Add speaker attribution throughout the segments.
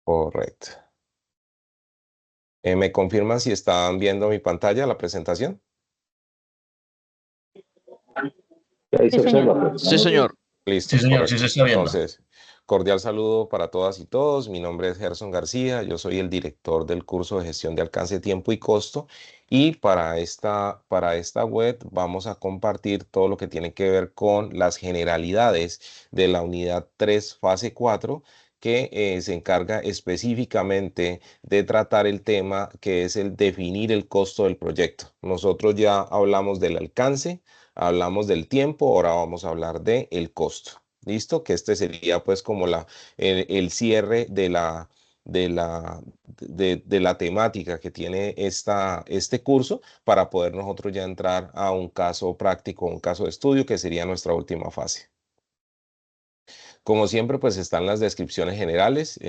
Speaker 1: Correcto. ¿Me confirman si están viendo mi pantalla, la presentación?
Speaker 2: Ahí
Speaker 3: Sí,
Speaker 2: se
Speaker 3: señor.
Speaker 2: observa
Speaker 4: Sí, señor.
Speaker 1: Listo,
Speaker 4: Sí, señor, sí se
Speaker 1: correcto.
Speaker 4: está viendo.
Speaker 1: Entonces, cordial saludo para todas y todos. Mi nombre es Gerson García, yo soy el director del curso de gestión de alcance, tiempo y costo. Y para esta web vamos a compartir todo lo que tiene que ver con las generalidades de la unidad 3, fase 4, que se encarga específicamente de tratar el tema que es el definir el costo del proyecto. Nosotros ya hablamos del alcance, hablamos del tiempo, ahora vamos a hablar de el costo. ¿Listo? Que este sería pues como el cierre de la temática que tiene este curso para poder nosotros ya entrar a un caso práctico, un caso de estudio que sería nuestra última fase. Como siempre, pues están las descripciones generales.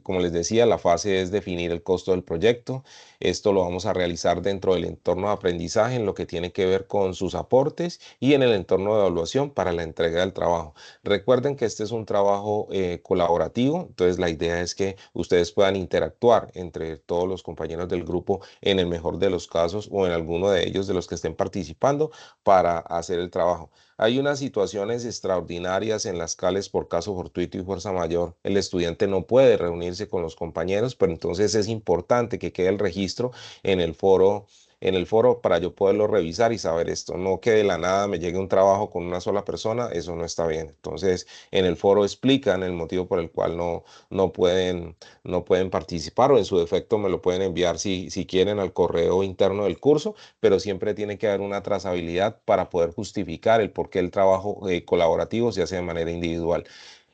Speaker 1: Como les decía, la fase es definir el costo del proyecto. Esto lo vamos a realizar dentro del entorno de aprendizaje en lo que tiene que ver con sus aportes y en el entorno de evaluación para la entrega del trabajo. Recuerden que este es un trabajo colaborativo, entonces la idea es que ustedes puedan interactuar entre todos los compañeros del grupo en el mejor de los casos o en alguno de ellos de los que estén participando para hacer el trabajo. Hay unas situaciones extraordinarias en las cuales por caso fortuito y fuerza mayor el estudiante no puede reunirse con los compañeros, pero entonces es importante que quede el registro en el foro para yo poderlo revisar y saber esto. No que de la nada me llegue un trabajo con una sola persona, eso no está bien. Entonces en el foro explican el motivo por el cual no pueden participar o en su defecto me lo pueden enviar si quieren al correo interno del curso, pero siempre tiene que haber una trazabilidad para poder justificar el por qué el trabajo colaborativo se hace de manera individual.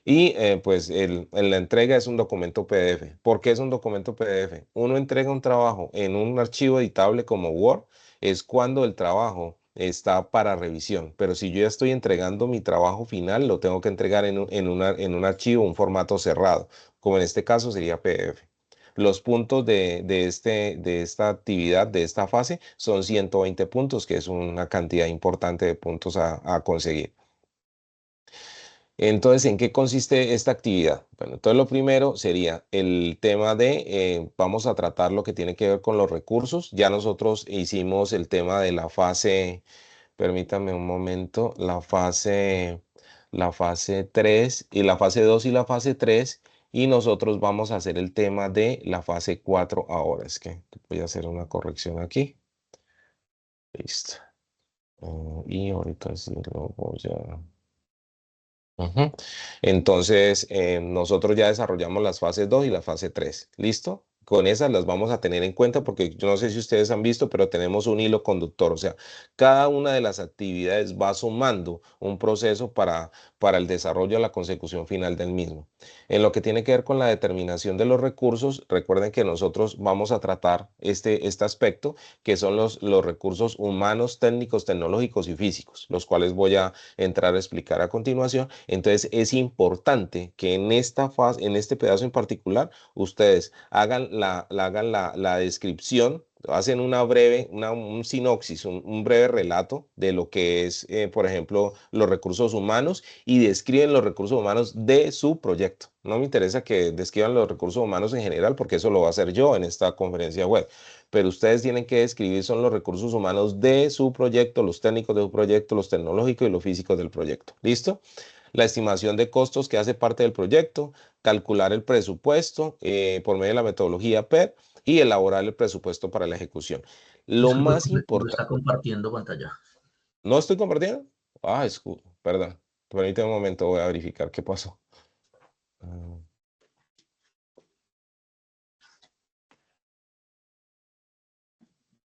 Speaker 1: Y pues la entrega es un documento PDF. ¿Por qué es un documento PDF? Uno entrega un trabajo en un archivo editable como Word, es cuando el trabajo está para revisión. Pero si yo ya estoy entregando mi trabajo final, lo tengo que entregar en un archivo, un formato cerrado, como en este caso sería PDF. Los puntos de esta actividad, de esta fase, son 120 puntos, que es una cantidad importante de puntos a conseguir. Entonces, ¿en qué consiste esta actividad? Bueno, entonces lo primero sería el tema vamos a tratar lo que tiene que ver con los recursos. Ya nosotros hicimos el tema de la fase, permítame un momento, la fase 3 y la fase 2 y la fase 3. Y nosotros vamos a hacer el tema de la fase 4 ahora. Es que voy a hacer una corrección aquí. Listo. Y ahorita sí lo voy a... Ujú. Entonces, nosotros ya desarrollamos las fases 2 y la fase 3. ¿Listo? Con esas las vamos a tener en cuenta porque yo no sé si ustedes han visto, pero tenemos un hilo conductor. O sea, cada una de las actividades va sumando un proceso para el desarrollo de la consecución final del mismo. En lo que tiene que ver con la determinación de los recursos, recuerden que nosotros vamos a tratar este aspecto, que son los recursos humanos, técnicos, tecnológicos y físicos, los cuales voy a entrar a explicar a continuación. Entonces es importante que en esta fase, en este pedazo en particular, ustedes hagan la descripción, hacen un sinopsis, un breve relato de lo que es, por ejemplo, los recursos humanos y describen los recursos humanos de su proyecto. No me interesa que describan los recursos humanos en general porque eso lo voy a hacer yo en esta conferencia web, pero ustedes tienen que describir son los recursos humanos de su proyecto, los técnicos de su proyecto, los tecnológicos y los físicos del proyecto. ¿Listo? La estimación de costos que hace parte del proyecto, calcular el presupuesto por medio de la metodología PER y elaborar el presupuesto para la ejecución. Lo
Speaker 4: Disculpe,
Speaker 1: más
Speaker 4: profe, no
Speaker 1: importante,
Speaker 4: está compartiendo pantalla.
Speaker 1: ¿no estoy compartiendo? Perdón, permítame un momento, voy a verificar qué pasó. Ah,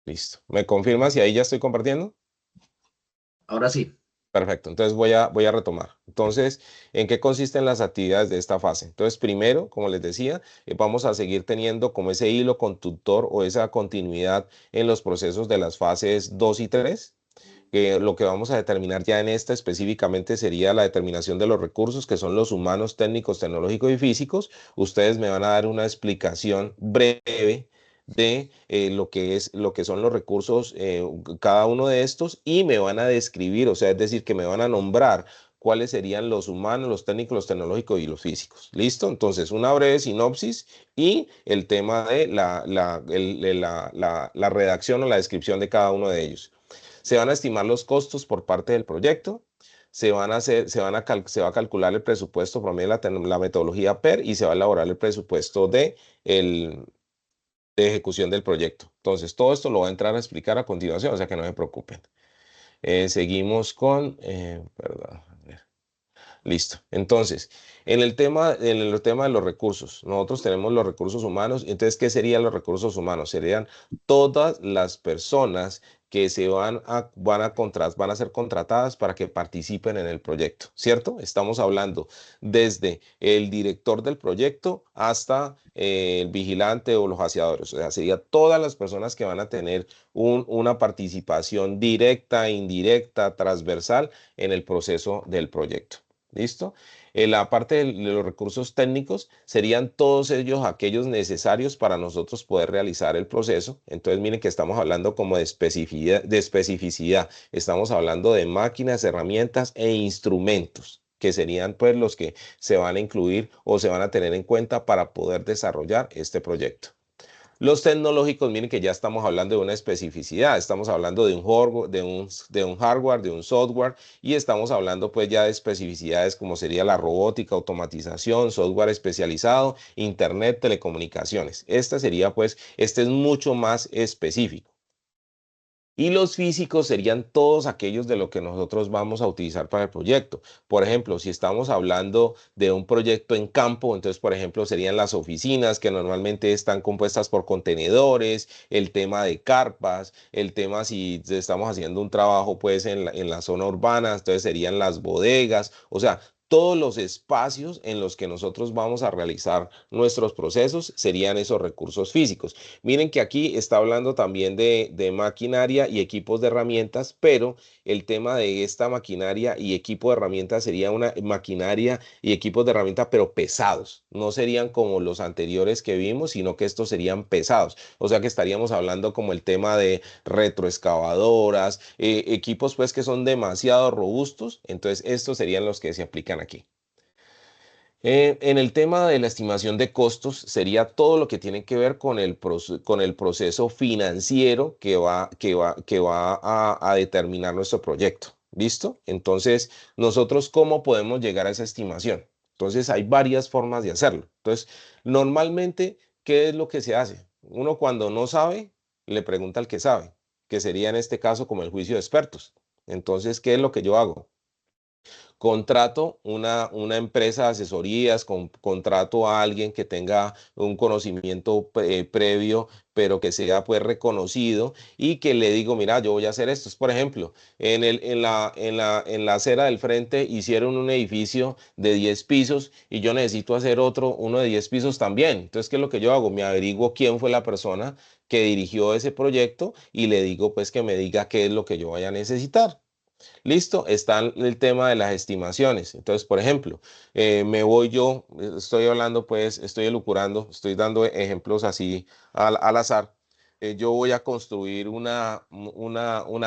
Speaker 1: listo. ¿Me confirma si ahí ya estoy compartiendo?
Speaker 4: Ahora sí.
Speaker 1: Perfecto, entonces voy a retomar. Entonces, ¿en qué consisten las actividades de esta fase? Entonces, primero, como les decía, vamos a seguir teniendo como ese hilo conductor o esa continuidad en los procesos de las fases 2 y 3. Lo que vamos a determinar ya en esta específicamente sería la determinación de los recursos, que son los humanos, técnicos, tecnológicos y físicos. Ustedes me van a dar una explicación breve de lo que son los recursos, cada uno de estos, y me van a describir, o sea, es decir, que me van a nombrar cuáles serían los humanos, los técnicos, los tecnológicos y los físicos. ¿Listo? Entonces, una breve sinopsis y el tema de la redacción o la descripción de cada uno de ellos. Se van a estimar los costos por parte del proyecto. Se va a calcular el presupuesto promedio de la metodología PER y se va a elaborar el presupuesto de ejecución del proyecto. Entonces, todo esto lo va a entrar a explicar a continuación, o sea que no se preocupen. Seguimos con, perdón, a ver. Listo. Entonces, en el tema de los recursos, nosotros tenemos los recursos humanos. Entonces, ¿qué serían los recursos humanos? Serían todas las personas que van a ser contratadas para que participen en el proyecto, ¿cierto? Estamos hablando desde el director del proyecto hasta el vigilante o los aseadores. O sea, serían todas las personas que van a tener una participación directa, indirecta, transversal en el proceso del proyecto. ¿Listo? La parte de los recursos técnicos serían todos ellos aquellos necesarios para nosotros poder realizar el proceso. Entonces, miren que estamos hablando como de especificidad. Estamos hablando de máquinas, herramientas e instrumentos, que serían pues los que se van a incluir o se van a tener en cuenta para poder desarrollar este proyecto. Los tecnológicos, miren que ya estamos hablando de una especificidad, estamos hablando de un hardware, de un software, y estamos hablando pues ya de especificidades como sería la robótica, automatización, software especializado, internet, telecomunicaciones. Este es mucho más específico. Y los físicos serían todos aquellos de lo que nosotros vamos a utilizar para el proyecto. Por ejemplo, si estamos hablando de un proyecto en campo, entonces, por ejemplo, serían las oficinas que normalmente están compuestas por contenedores, el tema de carpas, el tema si estamos haciendo un trabajo pues en la zona urbana, entonces serían las bodegas, o sea, todos los espacios en los que nosotros vamos a realizar nuestros procesos serían esos recursos físicos. Miren que aquí está hablando también de maquinaria y equipos de herramientas, pero el tema de esta maquinaria y equipo de herramientas sería una maquinaria y equipos de herramientas, pero pesados. No serían como los anteriores que vimos, sino que estos serían pesados. O sea que estaríamos hablando como el tema de retroexcavadoras, equipos pues que son demasiado robustos. Entonces estos serían los que se aplican aquí. En el tema de la estimación de costos, sería todo lo que tiene que ver con el proceso financiero que va a determinar nuestro proyecto. ¿Listo? Entonces, nosotros, ¿cómo podemos llegar a esa estimación? Entonces, hay varias formas de hacerlo. Entonces, normalmente, ¿qué es lo que se hace? Uno cuando no sabe, le pregunta al que sabe, que sería en este caso como el juicio de expertos. Entonces, ¿qué es lo que yo hago? Contrato una empresa de asesorías, contrato a alguien que tenga un conocimiento previo, pero que sea pues reconocido y que le digo, mira, yo voy a hacer esto. Por ejemplo, en la acera del frente hicieron un edificio de 10 pisos y yo necesito hacer uno de 10 pisos también. Entonces, ¿qué es lo que yo hago? Me averiguo quién fue la persona que dirigió ese proyecto y le digo pues que me diga qué es lo que yo vaya a necesitar. Listo, está el tema de las estimaciones. Entonces, por ejemplo, me voy yo, estoy hablando, pues, estoy elucurando, estoy dando ejemplos así al azar. Yo voy a construir una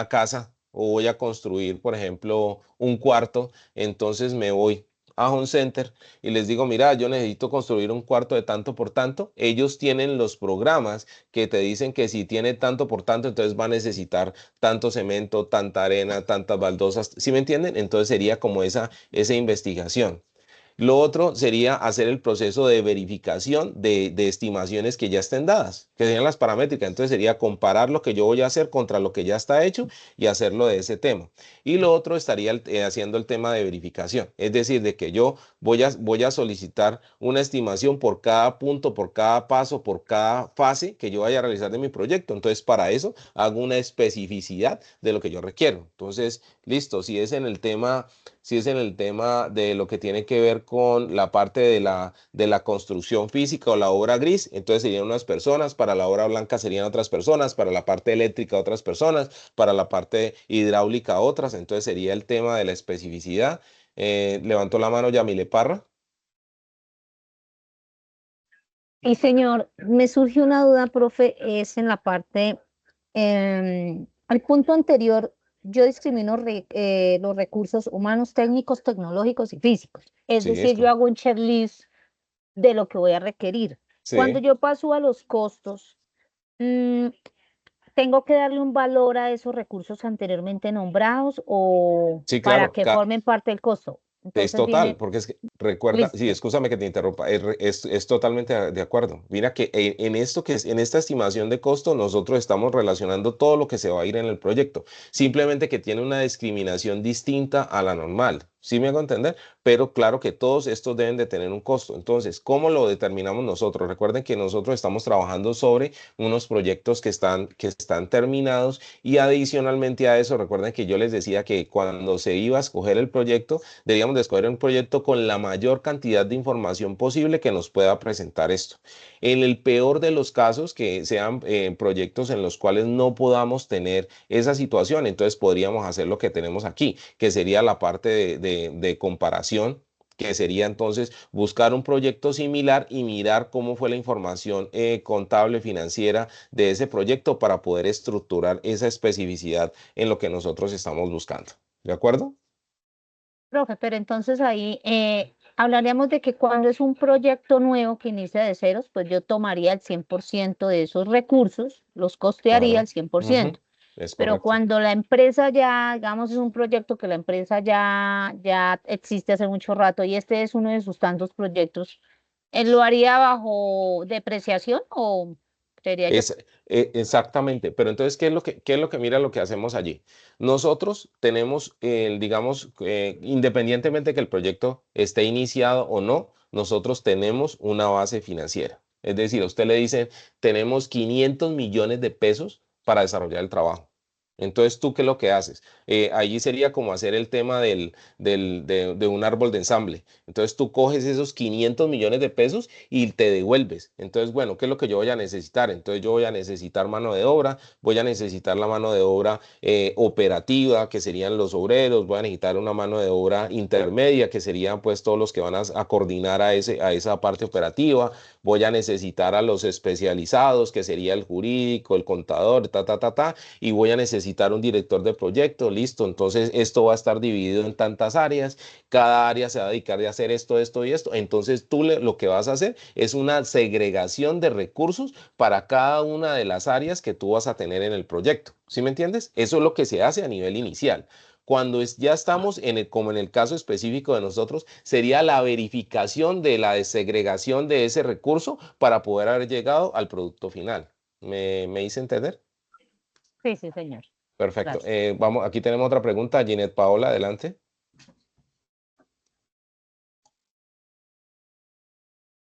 Speaker 1: casa o voy a construir, por ejemplo, un cuarto. Entonces me voy a Home Center y les digo, mira, yo necesito construir un cuarto de tanto por tanto. Ellos tienen los programas que te dicen que si tiene tanto por tanto, entonces va a necesitar tanto cemento, tanta arena, tantas baldosas, ¿sí me entienden? Entonces sería como esa investigación. Lo otro sería hacer el proceso de verificación de estimaciones que ya estén dadas, que serían las paramétricas. Entonces sería comparar lo que yo voy a hacer contra lo que ya está hecho y hacerlo de ese tema. Y lo otro estaría haciendo el tema de verificación, es decir, de que yo voy a solicitar una estimación por cada punto, por cada paso, por cada fase que yo vaya a realizar de mi proyecto. Entonces para eso hago una especificidad de lo que yo requiero. Entonces, listo, si es en el tema de lo que tiene que ver con la parte de la construcción física o la obra gris, entonces serían unas personas, para la obra blanca serían otras personas, para la parte eléctrica otras personas, para la parte hidráulica otras, entonces sería el tema de la especificidad. Levantó la mano Yamile Parra.
Speaker 2: Y señor, me surge una duda, profe, es en la parte, al punto anterior yo discrimino los recursos humanos, técnicos, tecnológicos y físicos. Es
Speaker 1: Sí,
Speaker 2: decir, yo hago un checklist de lo que voy a requerir. Cuando
Speaker 1: sí,
Speaker 2: yo paso a los costos, mm, ¿tengo que darle un valor a esos recursos anteriormente nombrados o
Speaker 1: sí,
Speaker 2: para
Speaker 1: claro.
Speaker 2: que formen parte del costo?
Speaker 1: Es
Speaker 2: Entonces
Speaker 1: total,
Speaker 2: dime,
Speaker 1: porque es que recuerda, sí,
Speaker 2: listo.
Speaker 1: escúchame que te interrumpa, es totalmente de acuerdo. Mira que en esto que es, en esta estimación de costo, nosotros estamos relacionando todo lo que se va a ir en el proyecto, simplemente que tiene una discriminación distinta a la normal. ¿Sí me hago entender? Pero claro que todos estos deben de tener un costo. Entonces, ¿cómo lo determinamos nosotros? Recuerden que nosotros estamos trabajando sobre unos proyectos que están terminados y adicionalmente a eso, recuerden que yo les decía que cuando se iba a escoger el proyecto, debíamos de escoger un proyecto con la mayor cantidad de información posible que nos pueda presentar esto. En el peor de los casos, que sean proyectos en los cuales no podamos tener esa situación, entonces podríamos hacer lo que tenemos aquí, que sería la parte de comparación, que sería entonces buscar un proyecto similar y mirar cómo fue la información contable financiera de ese proyecto para poder estructurar esa especificidad en lo que nosotros estamos buscando. ¿De acuerdo?
Speaker 2: Profe, pero entonces ahí hablaríamos de que cuando es un proyecto nuevo que inicia de ceros, pues yo tomaría el 100% de esos recursos, los costearía al
Speaker 1: Claro.
Speaker 2: cien por
Speaker 1: Ujú.
Speaker 2: ciento.
Speaker 1: Es
Speaker 2: Pero
Speaker 1: correcto.
Speaker 2: cuando la empresa ya, digamos, es un proyecto que la empresa ya existe hace mucho rato y este es uno de sus tantos proyectos, ¿él lo haría bajo depreciación o sería yo?
Speaker 1: Exactamente, pero entonces, ¿qué es lo que mira lo que hacemos allí? Nosotros tenemos, digamos, independientemente que el proyecto esté iniciado o no, nosotros tenemos una base financiera. Es decir, a usted le dicen, tenemos 500 millones de pesos para desarrollar el trabajo. Entonces, ¿tú qué es lo que haces? Allí sería como hacer el tema de un árbol de ensamble. Entonces, tú coges esos 500 millones de pesos y te devuelves. Entonces, bueno, ¿qué es lo que yo voy a necesitar? Entonces, yo voy a necesitar mano de obra, voy a necesitar la mano de obra operativa, que serían los obreros, voy a necesitar una mano de obra intermedia, que serían pues todos los que van a coordinar a esa parte operativa, voy a necesitar a los especializados, que sería el jurídico, el contador, y voy a necesitar un director de proyecto, listo, entonces esto va a estar dividido en tantas áreas, cada área se va a dedicar a hacer esto, esto y esto. Entonces tú lo que vas a hacer es una segregación de recursos para cada una de las áreas que tú vas a tener en el proyecto. ¿Sí me entiendes? Eso es lo que se hace a nivel inicial. Cuando ya estamos como en el caso específico de nosotros, sería la verificación de la desegregación de ese recurso para poder haber llegado al producto final. ¿Me hice entender?
Speaker 2: Sí, sí, señor.
Speaker 1: Perfecto.
Speaker 2: Gracias.
Speaker 1: Vamos, aquí tenemos otra pregunta. Ginette Paola, adelante.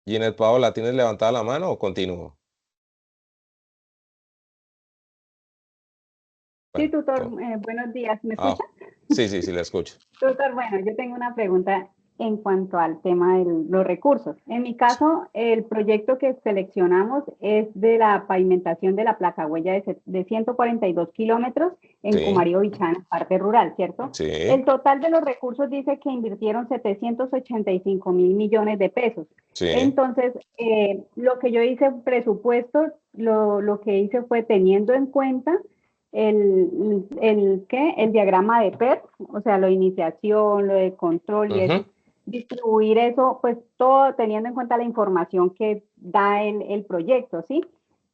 Speaker 1: Ginette Paola, ¿tienes levantada la mano o continúo?
Speaker 3: Sí,
Speaker 1: Bueno,
Speaker 3: tutor, buenos días. ¿Me
Speaker 1: ah,
Speaker 3: escucha?
Speaker 1: sí, sí, sí, la escucho.
Speaker 3: Tutor, bueno, yo tengo una pregunta en cuanto al tema de los recursos. En mi
Speaker 1: Sí,
Speaker 3: caso, el proyecto que seleccionamos es de la pavimentación de la placa huella de 142 kilómetros en
Speaker 1: sí,
Speaker 3: Cumarío Bichana, parte rural, ¿cierto?
Speaker 1: sí,
Speaker 3: El total de los recursos dice que invirtieron 785 mil millones de pesos.
Speaker 1: sí,
Speaker 3: Entonces, lo que yo hice presupuesto, lo que hice fue teniendo en cuenta el diagrama de PER, o sea, lo de iniciación, lo de control y
Speaker 1: ujú,
Speaker 3: eso, distribuir eso, pues todo teniendo en cuenta la información que da el proyecto, ¿sí?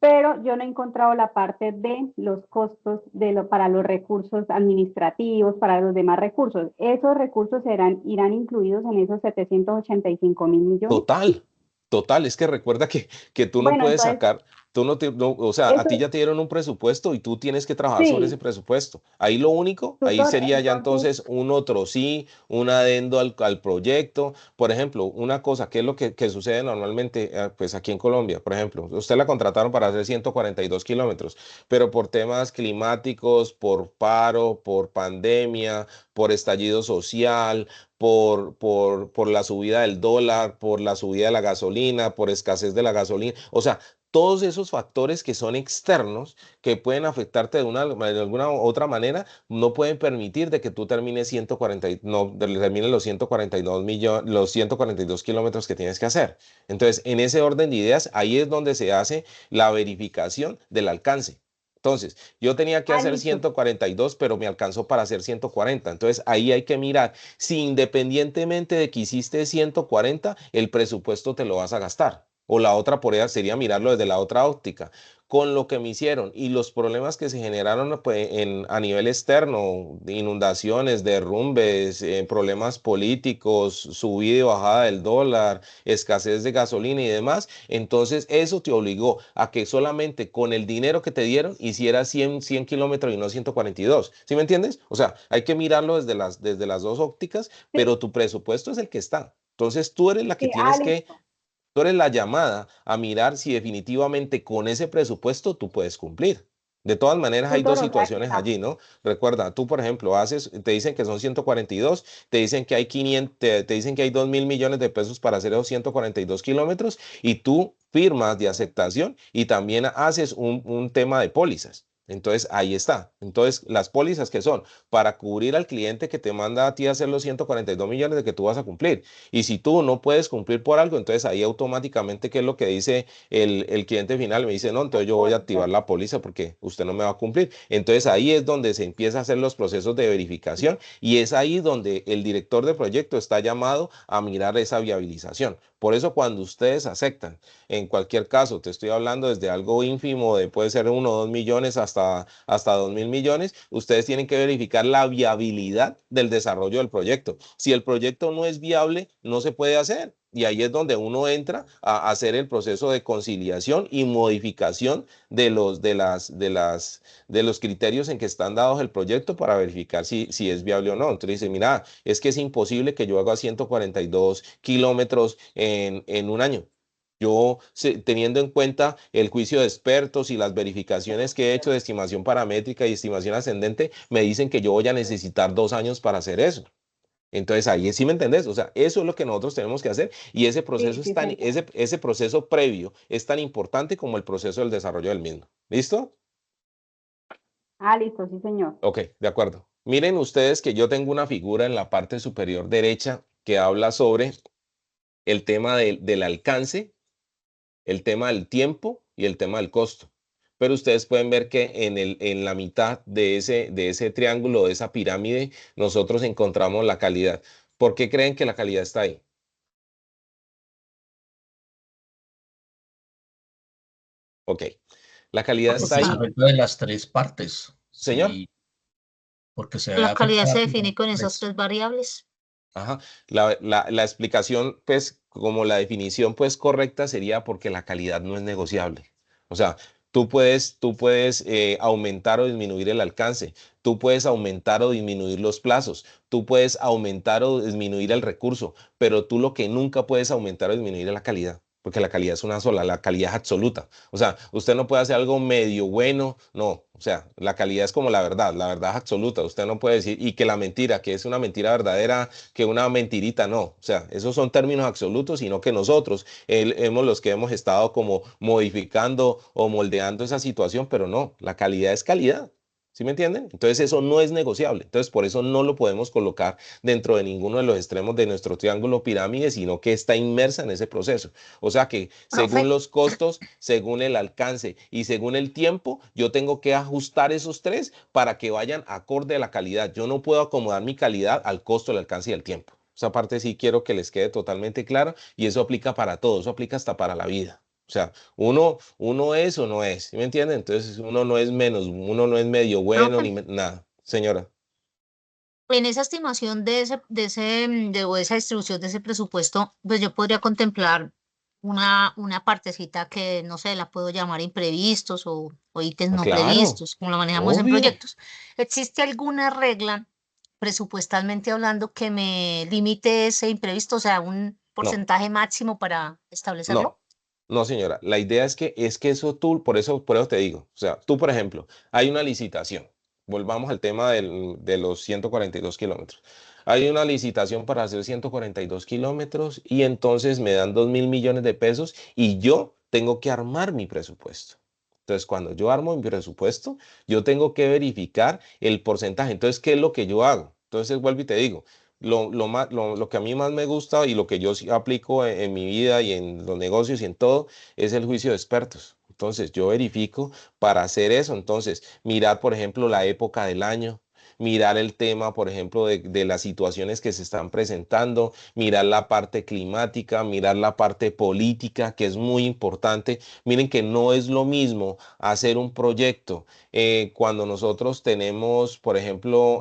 Speaker 3: Pero yo no he encontrado la parte de los costos para los recursos administrativos, para los demás recursos. ¿Esos recursos irán incluidos en esos 785 mil millones?
Speaker 1: total, total. Es que recuerda que tú no
Speaker 3: Bueno,
Speaker 1: puedes
Speaker 3: entonces,
Speaker 1: sacar, o sea, a
Speaker 3: eso
Speaker 1: ti ya te dieron un presupuesto y tú tienes que trabajar sobre ese
Speaker 3: sí,
Speaker 1: presupuesto. Ahí lo único, ahí
Speaker 3: tutor,
Speaker 1: sería ya
Speaker 3: entonces,
Speaker 1: entonces un otro sí, un adendo al proyecto. Por ejemplo, una cosa, ¿qué es lo que sucede normalmente pues aquí en Colombia? Por ejemplo, usted la contrataron para hacer 142 kilómetros, pero por temas climáticos, por paro, por pandemia, por estallido social, por la subida del dólar, por la subida de la gasolina, por escasez de la gasolina. O sea, todos esos factores que son externos, que pueden afectarte de alguna u otra manera, no pueden permitir de que tú termines 140, no, termines los 142 millones, los 142 kilómetros que tienes que hacer. Entonces, en ese orden de ideas, ahí es donde se hace la verificación del alcance. Entonces, yo tenía que hacer
Speaker 3: listo.
Speaker 1: 142, pero me alcanzó para hacer 140. Entonces, ahí hay que mirar si independientemente de que hiciste 140, el presupuesto te lo vas a gastar. O la otra por ella sería mirarlo desde la otra óptica. Con lo que me hicieron y los problemas que se generaron pues, a nivel externo, de inundaciones, derrumbes, problemas políticos, subida y bajada del dólar, escasez de gasolina y demás, entonces eso te obligó a que solamente con el dinero que te dieron hicieras 100 kilómetros y no 142. ¿Sí me entiendes? O sea, hay que mirarlo desde las dos ópticas,
Speaker 3: Sí,
Speaker 1: pero tu presupuesto es el que está. Entonces tú eres la que
Speaker 3: sí,
Speaker 1: tienes que,
Speaker 3: listo.
Speaker 1: tú eres la llamada a mirar si definitivamente con ese presupuesto tú puedes cumplir. De todas maneras, hay
Speaker 3: Punto
Speaker 1: dos
Speaker 3: rosa,
Speaker 1: situaciones allí, ¿no? Recuerda, tú, por ejemplo, te dicen que son 142, te dicen que hay 500, te dicen que hay 2.000 millones de pesos para hacer esos 142 kilómetros y tú firmas de aceptación y también haces un tema de pólizas. Entonces, ahí está. Entonces, las pólizas que son para cubrir al cliente que te manda a ti a hacer los 142 millones de que tú vas a cumplir. Y si tú no puedes cumplir por algo, entonces ahí automáticamente, ¿qué es lo que dice el cliente final? Me dice, no, entonces yo voy a activar la póliza porque usted no me va a cumplir. Entonces ahí es donde se empieza a hacer los procesos de verificación y es ahí donde el director de proyecto está llamado a mirar esa viabilización. Por eso cuando ustedes aceptan, en cualquier caso, te estoy hablando desde algo ínfimo, de puede ser 1 o 2 millones hasta 2.000 millones, ustedes tienen que verificar la viabilidad del desarrollo del proyecto. Si el proyecto no es viable, no se puede hacer. Y ahí es donde uno entra a hacer el proceso de conciliación y modificación de los criterios en que están dados el proyecto para verificar si es viable o no. Entonces dice, mira, es que es imposible que yo haga 142 kilómetros en un año. Yo, teniendo en cuenta el juicio de expertos y las verificaciones que he hecho de estimación paramétrica y estimación ascendente, me dicen que yo voy a necesitar 2 años para hacer eso. Entonces ahí sí me entendés, o sea, eso es lo que nosotros tenemos que hacer y ese proceso
Speaker 3: Sí,
Speaker 1: es
Speaker 3: sí,
Speaker 1: tan,
Speaker 3: señor.
Speaker 1: ese proceso previo es tan importante como el proceso del desarrollo del mismo. ¿Listo?
Speaker 3: Listo, sí, señor.
Speaker 1: Ok, de acuerdo. Miren ustedes que yo tengo una figura en la parte superior derecha que habla sobre el tema del alcance, el tema del tiempo y el tema del costo. Pero ustedes pueden ver que en la mitad de ese triángulo, de esa pirámide, nosotros encontramos la calidad. ¿Por qué creen que la calidad está ahí? Ok, la calidad
Speaker 2: Porque
Speaker 1: está
Speaker 4: Porque se
Speaker 1: ahí,
Speaker 2: está,
Speaker 4: afecta de las tres partes.
Speaker 1: señor.
Speaker 4: Sí, porque se ve
Speaker 2: la calidad se
Speaker 4: afectada por
Speaker 2: define
Speaker 4: las
Speaker 2: con esas
Speaker 4: tres.
Speaker 2: tres variables.
Speaker 1: Ajá. La explicación, pues, como la definición, pues, correcta sería porque la calidad no es negociable. O sea, tú puedes aumentar o disminuir el alcance, tú puedes aumentar o disminuir los plazos, tú puedes aumentar o disminuir el recurso, pero tú lo que nunca puedes aumentar o disminuir es la calidad. Porque la calidad es una sola, la calidad es absoluta. O sea, usted no puede hacer algo medio bueno, no. O sea, la calidad es como la verdad es absoluta. Usted no puede decir, y que la mentira, que es una mentira verdadera, que una mentirita, no. O sea, esos son términos absolutos, sino que nosotros hemos los que hemos estado como modificando o moldeando esa situación, pero no, la calidad es calidad. ¿Sí me entienden? Entonces eso no es negociable. Entonces por eso no lo podemos colocar dentro de ninguno de los extremos de nuestro triángulo pirámide, sino que está inmersa en ese proceso. O sea que
Speaker 2: Profe,
Speaker 1: según los costos, según el alcance y según el tiempo, yo tengo que ajustar esos tres para que vayan acorde a la calidad. Yo no puedo acomodar mi calidad al costo, el alcance y el tiempo. Esa parte sí quiero que les quede totalmente claro y eso aplica para todo, eso aplica hasta para la vida. O sea, uno es o no es, ¿sí me entienden? Entonces uno no es menos, uno no es medio bueno
Speaker 2: profe,
Speaker 1: ni nada. Señora,
Speaker 2: en esa estimación o esa distribución de ese presupuesto, pues yo podría contemplar una partecita que, no sé, la puedo llamar imprevistos o ítems no
Speaker 1: claro,
Speaker 2: previstos, como lo manejamos en
Speaker 1: obvio.
Speaker 2: proyectos. ¿Existe alguna regla, presupuestalmente hablando, que me limite ese imprevisto, o sea, un
Speaker 1: No,
Speaker 2: porcentaje máximo para establecerlo?
Speaker 1: no, no, señora. La idea es que eso tú, por eso te digo. O sea, tú, por ejemplo, hay una licitación. Volvamos al tema de los 142 kilómetros. Hay una licitación para hacer 142 kilómetros y entonces me dan 2.000 millones de pesos y yo tengo que armar mi presupuesto. Entonces, cuando yo armo mi presupuesto, yo tengo que verificar el porcentaje. Entonces, ¿qué es lo que yo hago? Entonces, vuelvo y te digo, lo que a mí más me gusta y lo que yo sí aplico en mi vida y en los negocios y en todo es el juicio de expertos. Entonces, yo verifico para hacer eso. Entonces, mirar, por ejemplo, la época del año, mirar el tema, por ejemplo, de las situaciones que se están presentando, mirar la parte climática, mirar la parte política, que es muy importante. Miren que no es lo mismo hacer un proyecto cuando nosotros tenemos, por ejemplo,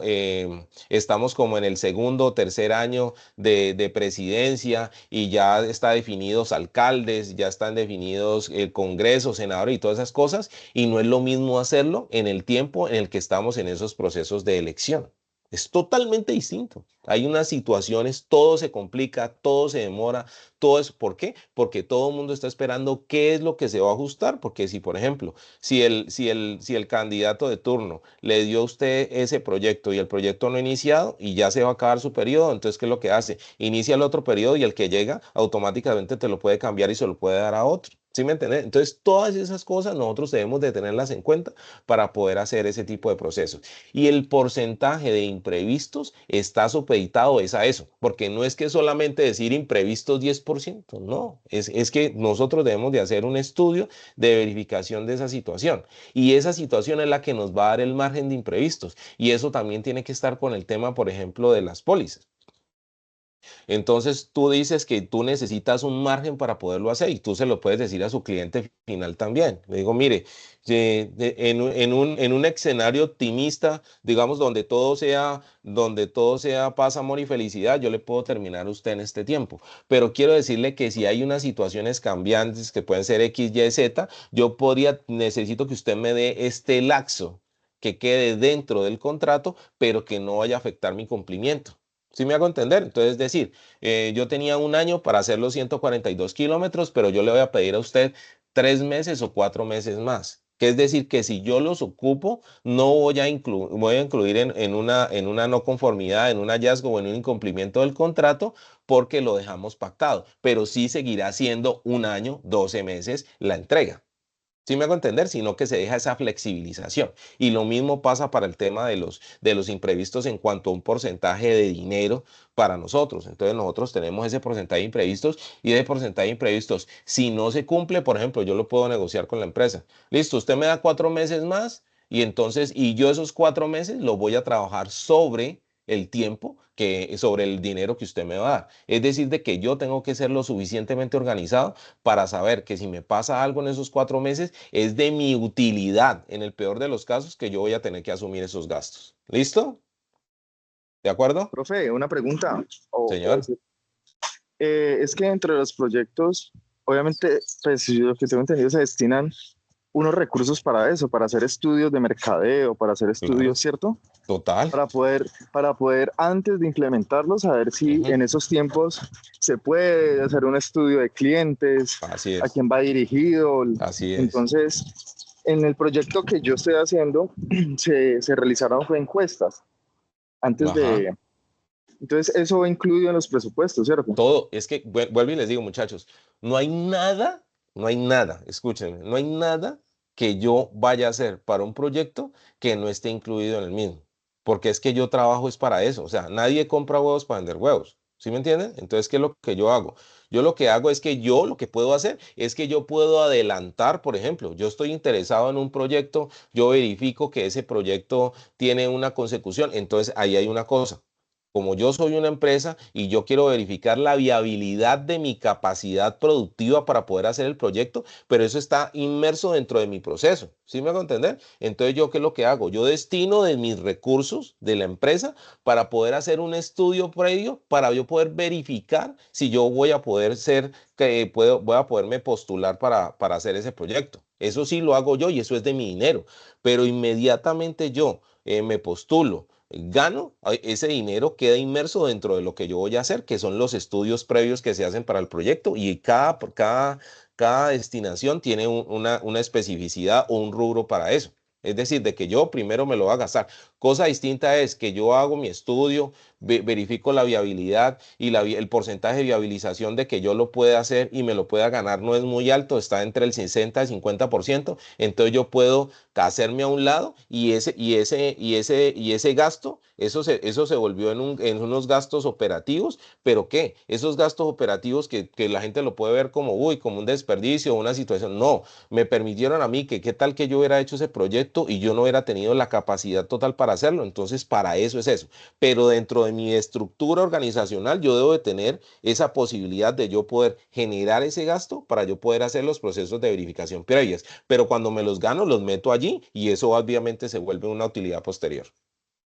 Speaker 1: estamos como en el segundo o tercer año de presidencia y ya están definidos alcaldes, ya están definidos el Congreso, senadores y todas esas cosas, y no es lo mismo hacerlo en el tiempo en el que estamos en esos procesos de elección. Es totalmente distinto. Hay unas situaciones, todo se complica, todo se demora, todo es, ¿por qué? Porque todo el mundo está esperando qué es lo que se va a ajustar, porque si, por ejemplo, si el candidato de turno le dio a usted ese proyecto y el proyecto no ha iniciado y ya se va a acabar su periodo, entonces, ¿qué es lo que hace? Inicia el otro periodo y el que llega automáticamente te lo puede cambiar y se lo puede dar a otro. ¿Sí me entiendes? Entonces, todas esas cosas nosotros debemos de tenerlas en cuenta para poder hacer ese tipo de procesos. Y el porcentaje de imprevistos está supeditado es a eso, porque no es que solamente decir imprevistos 10%, no, es que nosotros debemos de hacer un estudio de verificación de esa situación. Y esa situación es la que nos va a dar el margen de imprevistos. Y eso también tiene que estar con el tema, por ejemplo, de las pólizas. Entonces tú dices que tú necesitas un margen para poderlo hacer y tú se lo puedes decir a su cliente final también. Le digo, mire, en un escenario optimista, digamos, donde todo sea paz, amor y felicidad, yo le puedo terminar a usted en este tiempo. Pero quiero decirle que si hay unas situaciones cambiantes que pueden ser X, Y, Z, necesito que usted me dé este laxo que quede dentro del contrato, pero que no vaya a afectar mi cumplimiento. ¿Sí me hago entender? Entonces, es decir, yo tenía un año para hacer los 142 kilómetros, pero yo le voy a pedir a usted 3 meses o 4 meses más. Que es decir, que si yo los ocupo, no voy a incluir en una no conformidad, en un hallazgo o en un incumplimiento del contrato, porque lo dejamos pactado. Pero sí seguirá siendo un año, 12 meses la entrega. ¿Sí me hago entender? Sino que se deja esa flexibilización. Y lo mismo pasa para el tema de los imprevistos en cuanto a un porcentaje de dinero para nosotros. Entonces nosotros tenemos ese porcentaje de imprevistos y ese porcentaje de imprevistos, si no se cumple, por ejemplo, yo lo puedo negociar con la empresa. Listo, usted me da 4 meses más y entonces, y yo esos 4 meses lo voy a trabajar sobre el tiempo sobre el dinero que usted me va a dar. Es decir, de que yo tengo que ser lo suficientemente organizado para saber que si me pasa algo en esos 4 meses, es de mi utilidad, en el peor de los casos, que yo voy a tener que asumir esos gastos. ¿Listo? ¿De acuerdo?
Speaker 5: Profe, una pregunta.
Speaker 1: Señor.
Speaker 5: Es que entre los proyectos, obviamente, pues yo lo que tengo entendido, se destinan unos recursos para eso, para hacer estudios de mercadeo, para hacer
Speaker 1: Claro.
Speaker 5: estudios, ¿cierto?
Speaker 1: Total.
Speaker 5: Para poder antes de implementarlos, saber si en esos tiempos se puede hacer un estudio de clientes,
Speaker 1: Así
Speaker 5: a
Speaker 1: es.
Speaker 5: quién va dirigido.
Speaker 1: Así es.
Speaker 5: Entonces, en el proyecto que yo estoy haciendo, se realizaron fue encuestas antes
Speaker 1: Ajá.
Speaker 5: de... Entonces, eso va incluido en los presupuestos, ¿cierto?
Speaker 1: Todo, es que vuelvo y les digo, muchachos, no hay nada, escúchenme, no hay nada que yo vaya a hacer para un proyecto que no esté incluido en el mismo. Porque es que yo trabajo es para eso. O sea, nadie compra huevos para vender huevos. ¿Sí me entienden? Entonces, ¿qué es lo que yo hago? Yo lo que hago es que yo lo que puedo hacer es que yo puedo adelantar, por ejemplo, yo estoy interesado en un proyecto, yo verifico que ese proyecto tiene una consecución, entonces ahí hay una cosa. Como yo soy una empresa y yo quiero verificar la viabilidad de mi capacidad productiva para poder hacer el proyecto, pero eso está inmerso dentro de mi proceso. ¿Sí me hago entender? Entonces, ¿yo qué es lo que hago? Yo destino de mis recursos de la empresa para poder hacer un estudio previo, para yo poder verificar si yo voy a poder voy a poderme postular para hacer ese proyecto. Eso sí lo hago yo y eso es de mi dinero, pero inmediatamente yo me postulo, gano, ese dinero queda inmerso dentro de lo que yo voy a hacer, que son los estudios previos que se hacen para el proyecto y cada destinación tiene una especificidad o un rubro para eso. Es decir, de que yo primero me lo voy a gastar. Cosa distinta es que yo hago mi estudio, verifico la viabilidad y el porcentaje de viabilización de que yo lo pueda hacer y me lo pueda ganar no es muy alto, está entre el 60 y 50%, entonces yo puedo hacerme a un lado y ese gasto, eso se volvió en unos gastos operativos, pero ¿qué? Esos gastos operativos que la gente lo puede ver como, uy, como un desperdicio, una situación, no, me permitieron a mí que qué tal que yo hubiera hecho ese proyecto y yo no hubiera tenido la capacidad total para hacerlo, entonces para eso es eso, pero dentro de mi estructura organizacional yo debo de tener esa posibilidad de yo poder generar ese gasto para yo poder hacer los procesos de verificación previas, pero cuando me los gano los meto allí y eso obviamente se vuelve una utilidad posterior.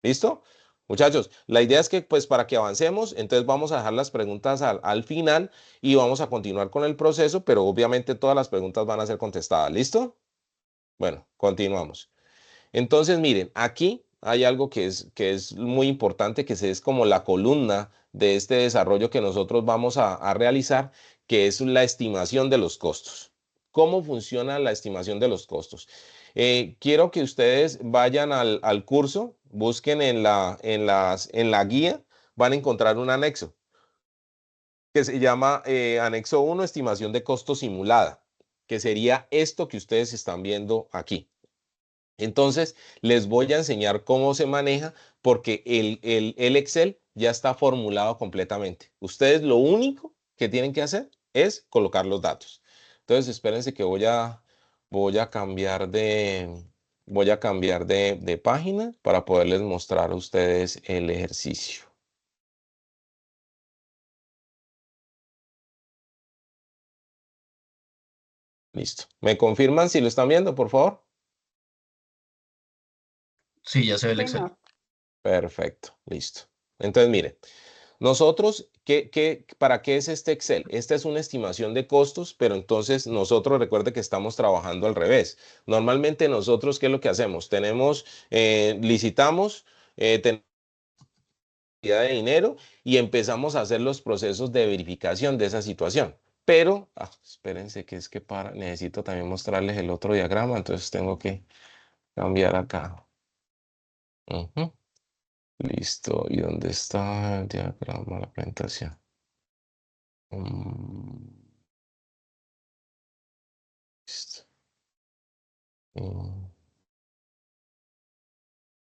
Speaker 1: ¿Listo? Muchachos, la idea es que pues para que avancemos, entonces vamos a dejar las preguntas al final y vamos a continuar con el proceso, pero obviamente todas las preguntas van a ser contestadas. ¿Listo? Bueno, continuamos. Entonces, miren, aquí hay algo que es muy importante, es como la columna de este desarrollo que nosotros vamos a realizar, que es la estimación de los costos. ¿Cómo funciona la estimación de los costos? Quiero que ustedes vayan al curso, busquen en la guía, van a encontrar un anexo que se llama anexo 1, estimación de costos simulada, que sería esto que ustedes están viendo aquí. Entonces, les voy a enseñar cómo se maneja porque el Excel ya está formulado completamente. Ustedes lo único que tienen que hacer es colocar los datos. Entonces, espérense que voy a cambiar de página para poderles mostrar a ustedes el ejercicio. Listo. ¿Me confirman si lo están viendo, por favor?
Speaker 4: Sí, ya se ve el Excel.
Speaker 3: Señor.
Speaker 1: Perfecto, listo. Entonces, miren, nosotros, ¿para qué es este Excel? Esta es una estimación de costos, pero entonces nosotros, recuerde que estamos trabajando al revés. Normalmente nosotros, ¿qué es lo que hacemos? Licitamos, tenemos cantidad de dinero y empezamos a hacer los procesos de verificación de esa situación. Pero, espérense que necesito también mostrarles el otro diagrama, entonces tengo que cambiar acá. Ujú. Listo. ¿Y dónde está el diagrama, la presentación? Listo.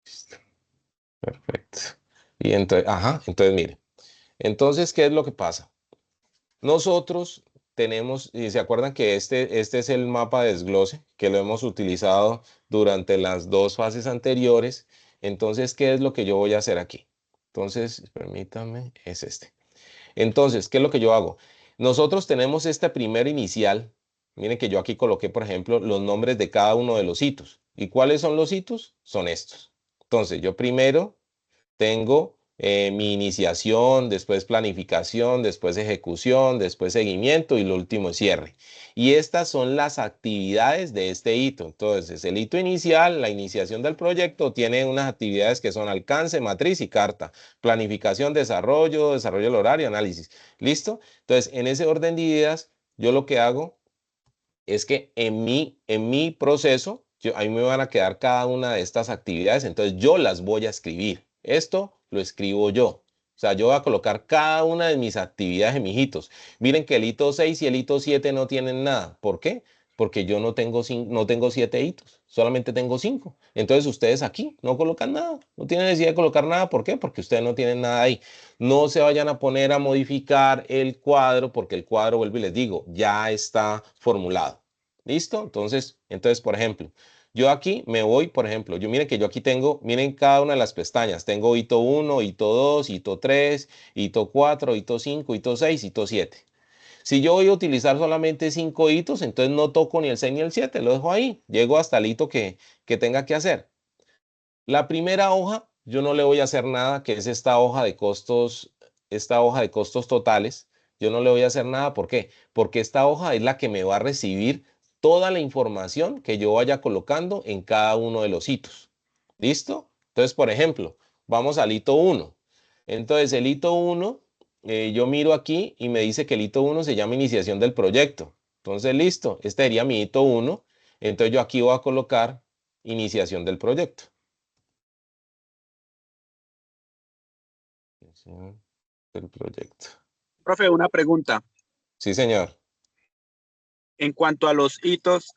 Speaker 1: Listo. Perfecto. Y entonces mire. Entonces, ¿qué es lo que pasa? Nosotros tenemos, y se acuerdan que este es el mapa de desglose que lo hemos utilizado durante las dos fases anteriores. Entonces, ¿qué es lo que yo voy a hacer aquí? Entonces, permítame, es este. Entonces, ¿qué es lo que yo hago? Nosotros tenemos este primer inicial. Miren que yo aquí coloqué, por ejemplo, los nombres de cada uno de los hitos. ¿Y cuáles son los hitos? Son estos. Entonces, yo primero tengo mi iniciación, después planificación, después ejecución, después seguimiento y lo último es cierre. Y estas son las actividades de este hito. Entonces, el hito inicial, la iniciación del proyecto, tiene unas actividades que son alcance, matriz y carta. Planificación, desarrollo del horario, análisis. ¿Listo? Entonces, en ese orden de ideas, yo lo que hago es que en mi proceso, a mí me van a quedar cada una de estas actividades, entonces yo las voy a escribir. Esto lo escribo yo. O sea, yo voy a colocar cada una de mis actividades en mis hitos. Miren que el hito 6 y el hito 7 no tienen nada. ¿Por qué? Porque yo no tengo 7 hitos, solamente tengo 5. Entonces ustedes aquí no colocan nada, no tienen necesidad de colocar nada. ¿Por qué? Porque ustedes no tienen nada ahí. No se vayan a poner a modificar el cuadro porque el cuadro, vuelvo y les digo, ya está formulado. ¿Listo? Entonces, por ejemplo, yo aquí me voy, por ejemplo, miren que yo aquí tengo, miren cada una de las pestañas. Tengo hito 1, hito 2, hito 3, hito 4, hito 5, hito 6, hito 7. Si yo voy a utilizar solamente 5 hitos, entonces no toco ni el 6 ni el 7, lo dejo ahí. Llego hasta el hito que tenga que hacer. La primera hoja, yo no le voy a hacer nada, que es esta hoja de costos totales. Yo no le voy a hacer nada, ¿por qué? Porque esta hoja es la que me va a recibir toda la información que yo vaya colocando en cada uno de los hitos. ¿Listo? Entonces, por ejemplo, vamos al hito 1. Entonces, el hito 1, yo miro aquí y me dice que el hito 1 se llama iniciación del proyecto. Entonces, listo, este sería mi hito 1. Entonces, yo aquí voy a colocar iniciación del proyecto. Del proyecto.
Speaker 6: Profe, una pregunta.
Speaker 1: Sí, señor.
Speaker 6: En cuanto a los hitos,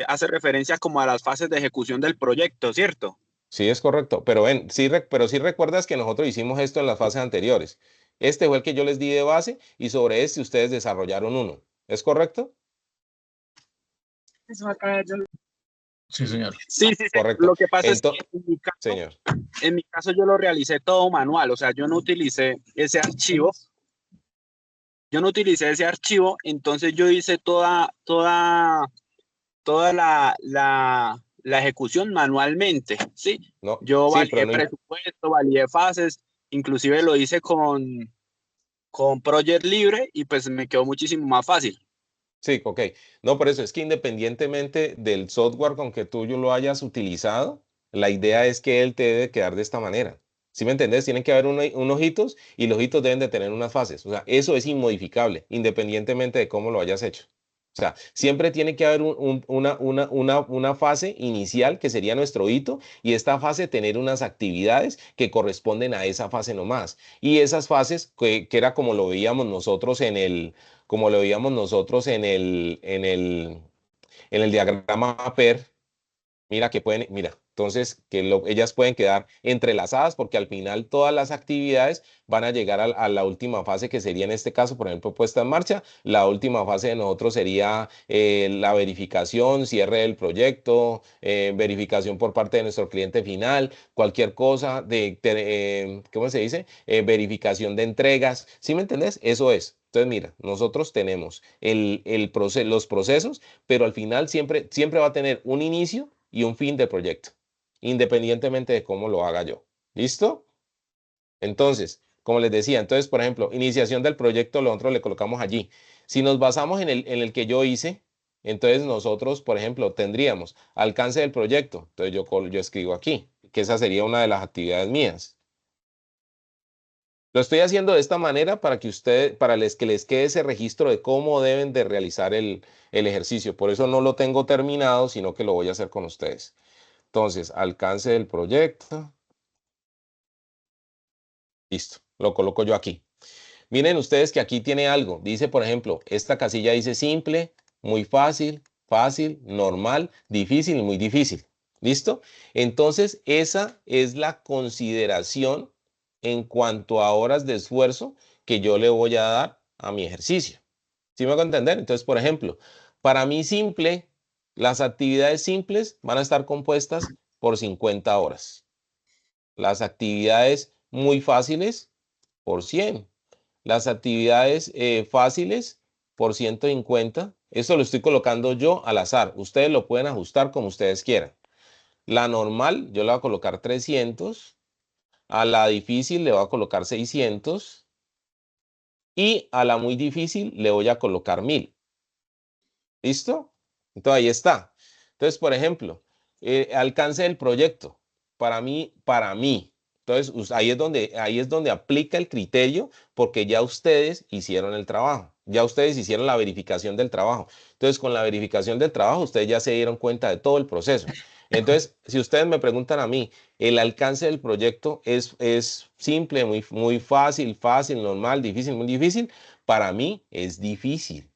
Speaker 6: hace referencia como a las fases de ejecución del proyecto, ¿cierto?
Speaker 1: Sí, es correcto. Pero pero sí recuerdas que nosotros hicimos esto en las fases anteriores. Este fue el que yo les di de base y sobre este ustedes desarrollaron uno. ¿Es correcto?
Speaker 4: Sí, señor.
Speaker 6: Sí.
Speaker 1: Correcto.
Speaker 6: Lo que pasa es que
Speaker 1: Entonces, señor.
Speaker 6: en mi caso yo lo realicé todo manual, o sea, yo no utilicé ese archivo. Entonces yo hice toda la ejecución manualmente, ¿sí?
Speaker 1: No,
Speaker 6: Yo
Speaker 1: sí, pero
Speaker 6: validé
Speaker 1: no.
Speaker 6: presupuesto, validé fases, inclusive lo hice con Project Libre y pues me quedó muchísimo más fácil.
Speaker 1: Sí, ok. No, por eso es que independientemente del software con que tú lo hayas utilizado, la idea es que él te debe quedar de esta manera. ¿Sí me entendés? Tienen que haber unos hitos y los hitos deben de tener unas fases. O sea, eso es inmodificable, independientemente de cómo lo hayas hecho. O sea, siempre tiene que haber una fase inicial que sería nuestro hito y esta fase tener unas actividades que corresponden a esa fase nomás. Y esas fases, que era como lo veíamos nosotros en el diagrama PER, mira, entonces ellas pueden quedar entrelazadas porque al final todas las actividades van a llegar a la última fase que sería en este caso, por ejemplo, puesta en marcha. La última fase de nosotros sería la verificación, cierre del proyecto, verificación por parte de nuestro cliente final, cualquier cosa ¿cómo se dice? Verificación de entregas. ¿Sí me entendés? Eso es. Entonces, mira, nosotros tenemos los procesos, pero al final siempre va a tener un inicio y un fin de proyecto, independientemente de cómo lo haga yo. ¿Listo? Entonces, como les decía, entonces, por ejemplo, iniciación del proyecto, nosotros le colocamos allí. Si nos basamos en el que yo hice, entonces nosotros, por ejemplo, tendríamos alcance del proyecto. Entonces, yo escribo aquí, que esa sería una de las actividades mías. Lo estoy haciendo de esta manera para que que les quede ese registro de cómo deben de realizar el ejercicio. Por eso no lo tengo terminado, sino que lo voy a hacer con ustedes. Entonces, alcance del proyecto. Listo, lo coloco yo aquí. Miren ustedes que aquí tiene algo. Dice, por ejemplo, esta casilla dice simple, muy fácil, fácil, normal, difícil y muy difícil. ¿Listo? Entonces, esa es la consideración en cuanto a horas de esfuerzo que yo le voy a dar a mi ejercicio. ¿Sí me hago entender? Entonces, por ejemplo, para mí simple, las actividades simples van a estar compuestas por 50 horas. Las actividades muy fáciles por 100. Las actividades fáciles por 150. Eso lo estoy colocando yo al azar. Ustedes lo pueden ajustar como ustedes quieran. La normal yo le voy a colocar 300. A la difícil le voy a colocar 600. Y a la muy difícil le voy a colocar 1000. ¿Listo? Entonces ahí está. Entonces, por ejemplo, alcance del proyecto. Para mí. Entonces, ahí es donde aplica el criterio porque ya ustedes hicieron el trabajo. Ya ustedes hicieron la verificación del trabajo. Entonces, con la verificación del trabajo, ustedes ya se dieron cuenta de todo el proceso. Entonces, si ustedes me preguntan a mí, el alcance del proyecto es simple, muy fácil, normal, difícil, muy difícil. Para mí es difícil.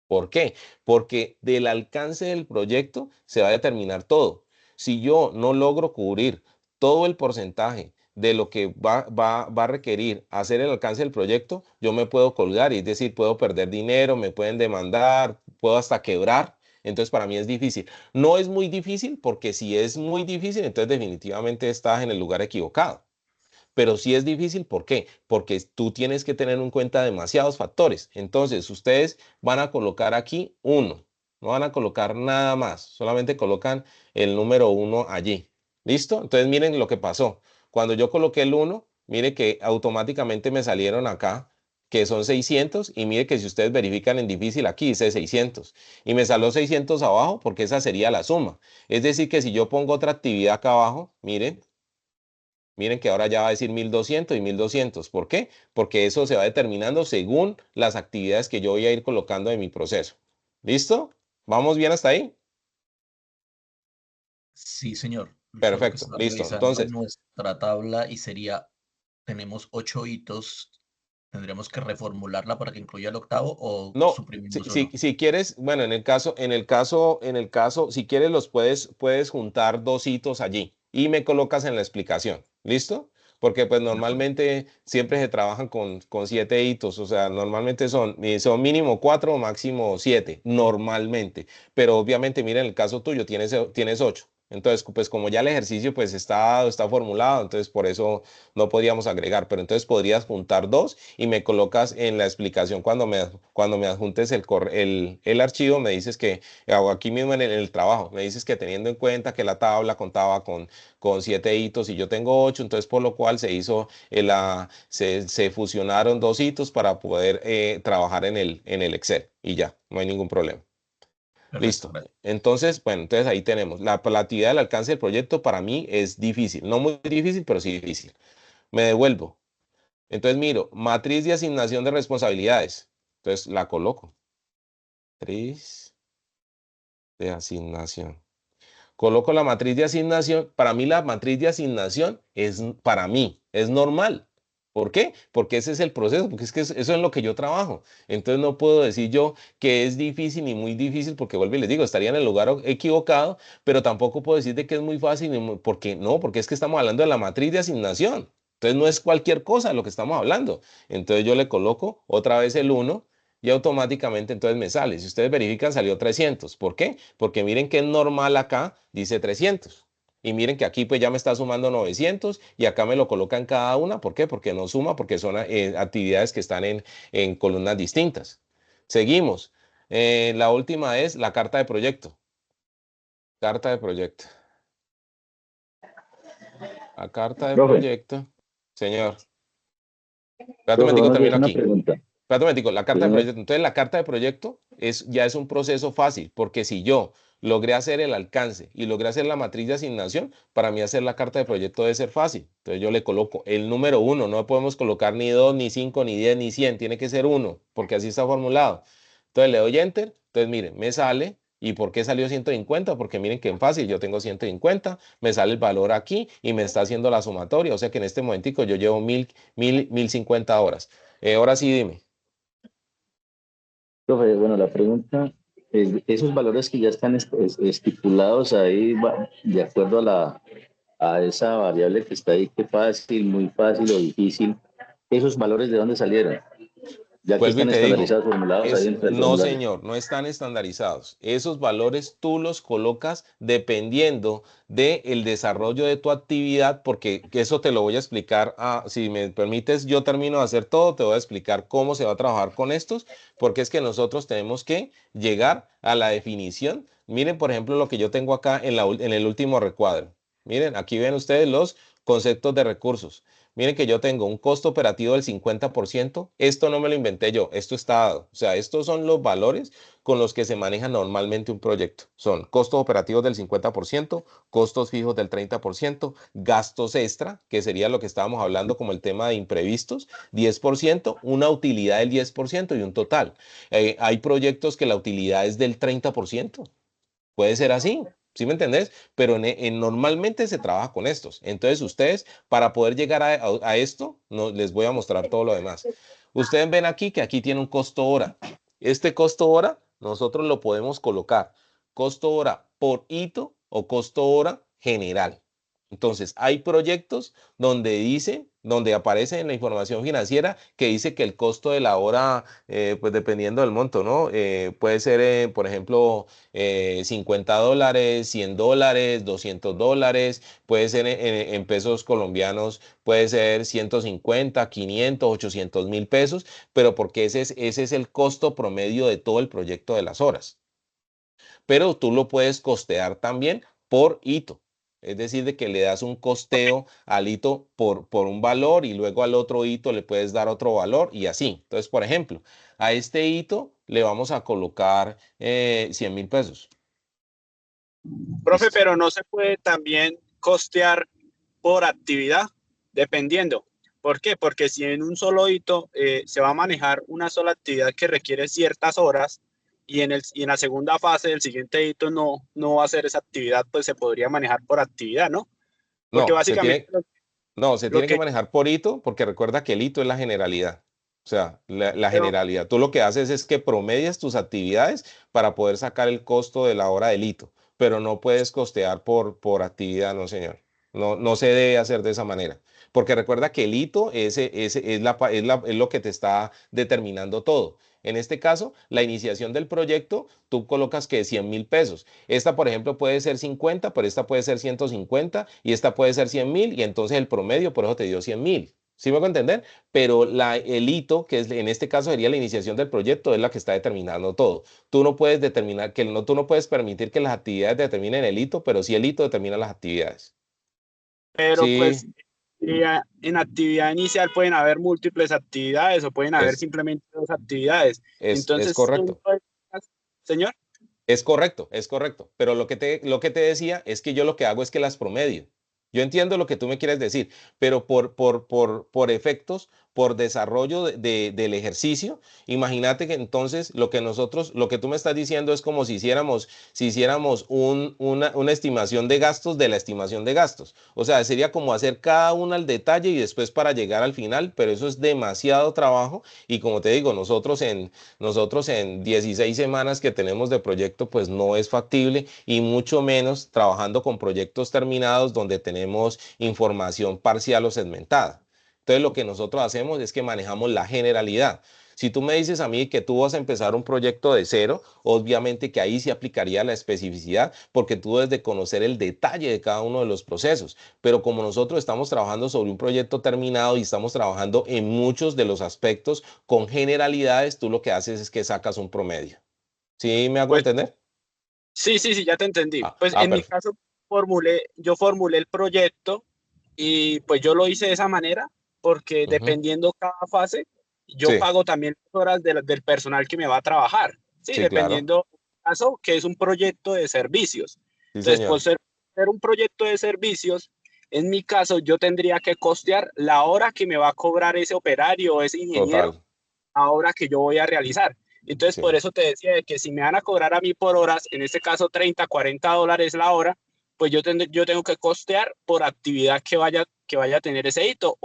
Speaker 1: ¿Por qué? Porque del alcance del proyecto se va a determinar todo. Si yo no logro cubrir todo el porcentaje de lo que va a requerir hacer el alcance del proyecto, yo me puedo colgar, y es decir, puedo perder dinero, me pueden demandar, puedo hasta quebrar. Entonces, para mí es difícil. No es muy difícil porque si es muy difícil, entonces definitivamente estás en el lugar equivocado. Pero sí es difícil, ¿por qué? Porque tú tienes que tener en cuenta demasiados factores. Entonces, ustedes van a colocar aquí 1, no van a colocar nada más, solamente colocan el número 1 allí. ¿Listo? Entonces, miren lo que pasó. Cuando yo coloqué el 1, mire que automáticamente me salieron acá, que son 600, y mire que si ustedes verifican en difícil aquí dice 600, y me salió 600 abajo porque esa sería la suma. Es decir, que si yo pongo otra actividad acá abajo, miren que ahora ya va a decir 1200 y 1200. ¿Por qué? Porque eso se va determinando según las actividades que yo voy a ir colocando en mi proceso. ¿Listo? ¿Vamos bien hasta ahí?
Speaker 4: Sí, señor. Solo que
Speaker 1: Perfecto,
Speaker 4: está
Speaker 1: listo.
Speaker 4: revisando
Speaker 1: Entonces,
Speaker 4: nuestra tabla y sería tenemos 8 hitos, ¿tendríamos que reformularla para que incluya el octavo o
Speaker 1: No,
Speaker 4: suprimimos
Speaker 1: si
Speaker 4: uno?
Speaker 1: quieres, bueno, si quieres los puedes juntar dos hitos allí y me colocas en la explicación. ¿Listo? Porque pues
Speaker 4: De acuerdo.
Speaker 1: normalmente siempre se trabajan con 7 hitos, o sea, normalmente son mínimo 4 o máximo 7, normalmente. Pero obviamente, mira, en el caso tuyo tienes 8. Entonces, pues como ya el ejercicio pues está dado, está formulado, entonces por eso no podíamos agregar, pero entonces podrías juntar dos y me colocas en la explicación cuando me adjuntes el archivo, me dices que, o aquí mismo en el trabajo, me dices que teniendo en cuenta que la tabla contaba con 7 hitos y yo tengo 8, entonces por lo cual se fusionaron 2 hitos para poder trabajar en el Excel y ya, no hay ningún problema.
Speaker 4: Perfecto,
Speaker 1: Listo.
Speaker 4: gracias.
Speaker 1: Entonces, bueno, entonces ahí tenemos. La actividad del alcance del proyecto para mí es difícil. No muy difícil, pero sí difícil. Me devuelvo. Entonces miro, matriz de asignación de responsabilidades. Entonces la coloco. Matriz de asignación. Coloco la matriz de asignación. Para mí la matriz de asignación es normal. ¿Por qué? Porque ese es el proceso, porque es que eso es en lo que yo trabajo. Entonces no puedo decir yo que es difícil ni muy difícil, porque vuelvo y les digo, estaría en el lugar equivocado, pero tampoco puedo decir de que es muy fácil, porque no, porque es que estamos hablando de la matriz de asignación. Entonces no es cualquier cosa de lo que estamos hablando. Entonces yo le coloco otra vez el 1 y automáticamente entonces me sale. Si ustedes verifican, salió 300. ¿Por qué? Porque miren que es normal acá, dice 300. Y miren que aquí pues ya me está sumando 900 y acá me lo coloca en cada una. ¿Por qué? Porque no suma, porque son actividades que están en columnas distintas. Seguimos. La última es la carta de proyecto. Carta de proyecto. La carta de
Speaker 7: Profe,
Speaker 1: proyecto. Señor. Espérate un
Speaker 7: profe,
Speaker 1: momentico,
Speaker 7: buenos días.
Speaker 1: termino
Speaker 7: Una
Speaker 1: aquí.
Speaker 7: pregunta.
Speaker 1: Espérate un momentico, la
Speaker 7: Sí,
Speaker 1: carta de
Speaker 7: señor.
Speaker 1: proyecto. Entonces, la carta de proyecto ya es un proceso fácil, porque si yo logré hacer el alcance y logré hacer la matriz de asignación, para mí hacer la carta de proyecto debe ser fácil. Entonces, yo le coloco el número 1, no podemos colocar ni 2, ni 5, ni 10, ni 100, tiene que ser 1, porque así está formulado. Entonces, le doy Enter, entonces, miren, me sale. ¿Y por qué salió 150? Porque miren que en fácil yo tengo 150, me sale el valor aquí y me está haciendo la sumatoria. O sea que en este momentico yo llevo 1050 horas. Ahora sí, dime.
Speaker 7: Profe, bueno, la pregunta es, esos valores que ya están estipulados ahí, de acuerdo a esa variable que está ahí, que fácil, muy fácil o difícil, ¿esos valores de dónde salieron? Ya que
Speaker 1: Vuelvo y
Speaker 7: están
Speaker 1: te digo,
Speaker 7: estandarizados, formulados ahí dentro del
Speaker 1: no
Speaker 7: formulario.
Speaker 1: señor, no están estandarizados. Esos valores tú los colocas dependiendo del desarrollo de tu actividad, porque eso te lo voy a explicar. Si me permites, yo termino de hacer todo, te voy a explicar cómo se va a trabajar con estos, porque es que nosotros tenemos que llegar a la definición. Miren, por ejemplo, lo que yo tengo acá en el último recuadro. Miren, aquí ven ustedes los conceptos de recursos. Miren que yo tengo un costo operativo del 50%. Esto no me lo inventé yo, esto está dado. O sea, estos son los valores con los que se maneja normalmente un proyecto. Son costos operativos del 50%, costos fijos del 30%, gastos extra, que sería lo que estábamos hablando como el tema de imprevistos, 10%, una utilidad del 10% y un total. Hay proyectos que la utilidad es del 30%. Puede ser así, ¿sí me entendés? Pero normalmente se trabaja con estos. Entonces ustedes, para poder llegar a esto, no, les voy a mostrar todo lo demás. Ustedes ven aquí que aquí tiene un costo hora. Este costo hora nosotros lo podemos colocar costo hora por hito o costo hora general. Entonces, hay proyectos donde aparece en la información financiera que dice que el costo de la hora, pues dependiendo del monto, ¿no? Puede ser, por ejemplo, $50, $100, $200, puede ser en pesos colombianos, puede ser 150, 500, 800 mil pesos, pero porque ese es el costo promedio de todo el proyecto de las horas. Pero tú lo puedes costear también por hito. Es decir, de que le das un costeo al hito por un valor y luego al otro hito le puedes dar otro valor y así. Entonces, por ejemplo, a este hito le vamos a colocar 100.000 pesos.
Speaker 6: Profe,
Speaker 1: Listo.
Speaker 6: pero no se puede también costear por actividad, dependiendo. ¿Por qué? Porque si en un solo hito se va a manejar una sola actividad que requiere ciertas horas y en la segunda fase del siguiente hito no va a ser esa actividad, pues se podría manejar por actividad, ¿no? Porque
Speaker 1: No,
Speaker 6: básicamente
Speaker 1: No, se
Speaker 6: Lo
Speaker 1: tiene que
Speaker 6: que,
Speaker 1: manejar por hito, porque recuerda que el hito es la generalidad. O sea, la
Speaker 6: pero,
Speaker 1: generalidad. Tú lo que haces es que promedias tus actividades para poder sacar el costo de la hora del hito, pero no puedes costear por actividad, no, señor. No, no se debe hacer de esa manera. Porque recuerda que el hito es lo que te está determinando todo. En este caso, la iniciación del proyecto, tú colocas que 100.000 pesos. Esta, por ejemplo, puede ser 50, pero esta puede ser 150 y esta puede ser 100.000 y entonces el promedio por eso te dio 100.000. ¿Sí me hago entender? Pero el hito, que es, en este caso sería la iniciación del proyecto, es la que está determinando todo. Tú no puedes determinar que no, tú no puedes permitir que las actividades determinen el hito, pero sí el hito determina las actividades.
Speaker 6: pero pues
Speaker 1: Sí,
Speaker 6: en actividad inicial pueden haber múltiples actividades o pueden haber
Speaker 1: es,
Speaker 6: simplemente dos actividades.
Speaker 1: es
Speaker 6: Entonces,
Speaker 1: correcto.
Speaker 6: señor,
Speaker 1: Es correcto, pero lo que te decía es que yo lo que hago es que las promedio. Yo entiendo lo que tú me quieres decir, pero por efectos, por desarrollo del ejercicio, imagínate que entonces lo que tú me estás diciendo es como si hiciéramos una estimación de gastos de la estimación de gastos. O sea, sería como hacer cada una al detalle y después para llegar al final, pero eso es demasiado trabajo y como te digo, nosotros en 16 semanas que tenemos de proyecto, pues no es factible y mucho menos trabajando con proyectos terminados donde tenemos información parcial o segmentada. Entonces, lo que nosotros hacemos es que manejamos la generalidad. Si tú me dices a mí que tú vas a empezar un proyecto de cero, obviamente que ahí se aplicaría la especificidad porque tú debes de conocer el detalle de cada uno de los procesos. Pero como nosotros estamos trabajando sobre un proyecto terminado y estamos trabajando en muchos de los aspectos con generalidades, tú lo que haces es que sacas un promedio. ¿Sí me hago
Speaker 6: pues
Speaker 1: entender?
Speaker 6: sí, sí, sí, ya te entendí.
Speaker 1: Ah,
Speaker 6: Pues
Speaker 1: ah,
Speaker 6: en mi
Speaker 1: perfecto.
Speaker 6: caso yo formulé el proyecto y pues yo lo hice de esa manera porque
Speaker 1: Ujú.
Speaker 6: dependiendo cada fase, yo
Speaker 1: Sí,
Speaker 6: pago también las horas del personal que me va a trabajar. Sí,
Speaker 1: sí, claro.
Speaker 6: dependiendo del caso, que es un proyecto de servicios.
Speaker 1: Sí,
Speaker 6: Entonces, por
Speaker 1: señor.
Speaker 6: ser un proyecto de servicios, en mi caso, yo tendría que costear la hora que me va a cobrar ese operario o ese ingeniero,
Speaker 1: Total.
Speaker 6: la hora que yo voy a realizar. Entonces,
Speaker 1: Sí.
Speaker 6: por eso te decía de que si me van a cobrar a mí por horas, en este caso 30, $40 la hora, pues yo tengo que costear por actividad que vaya a tener ese hito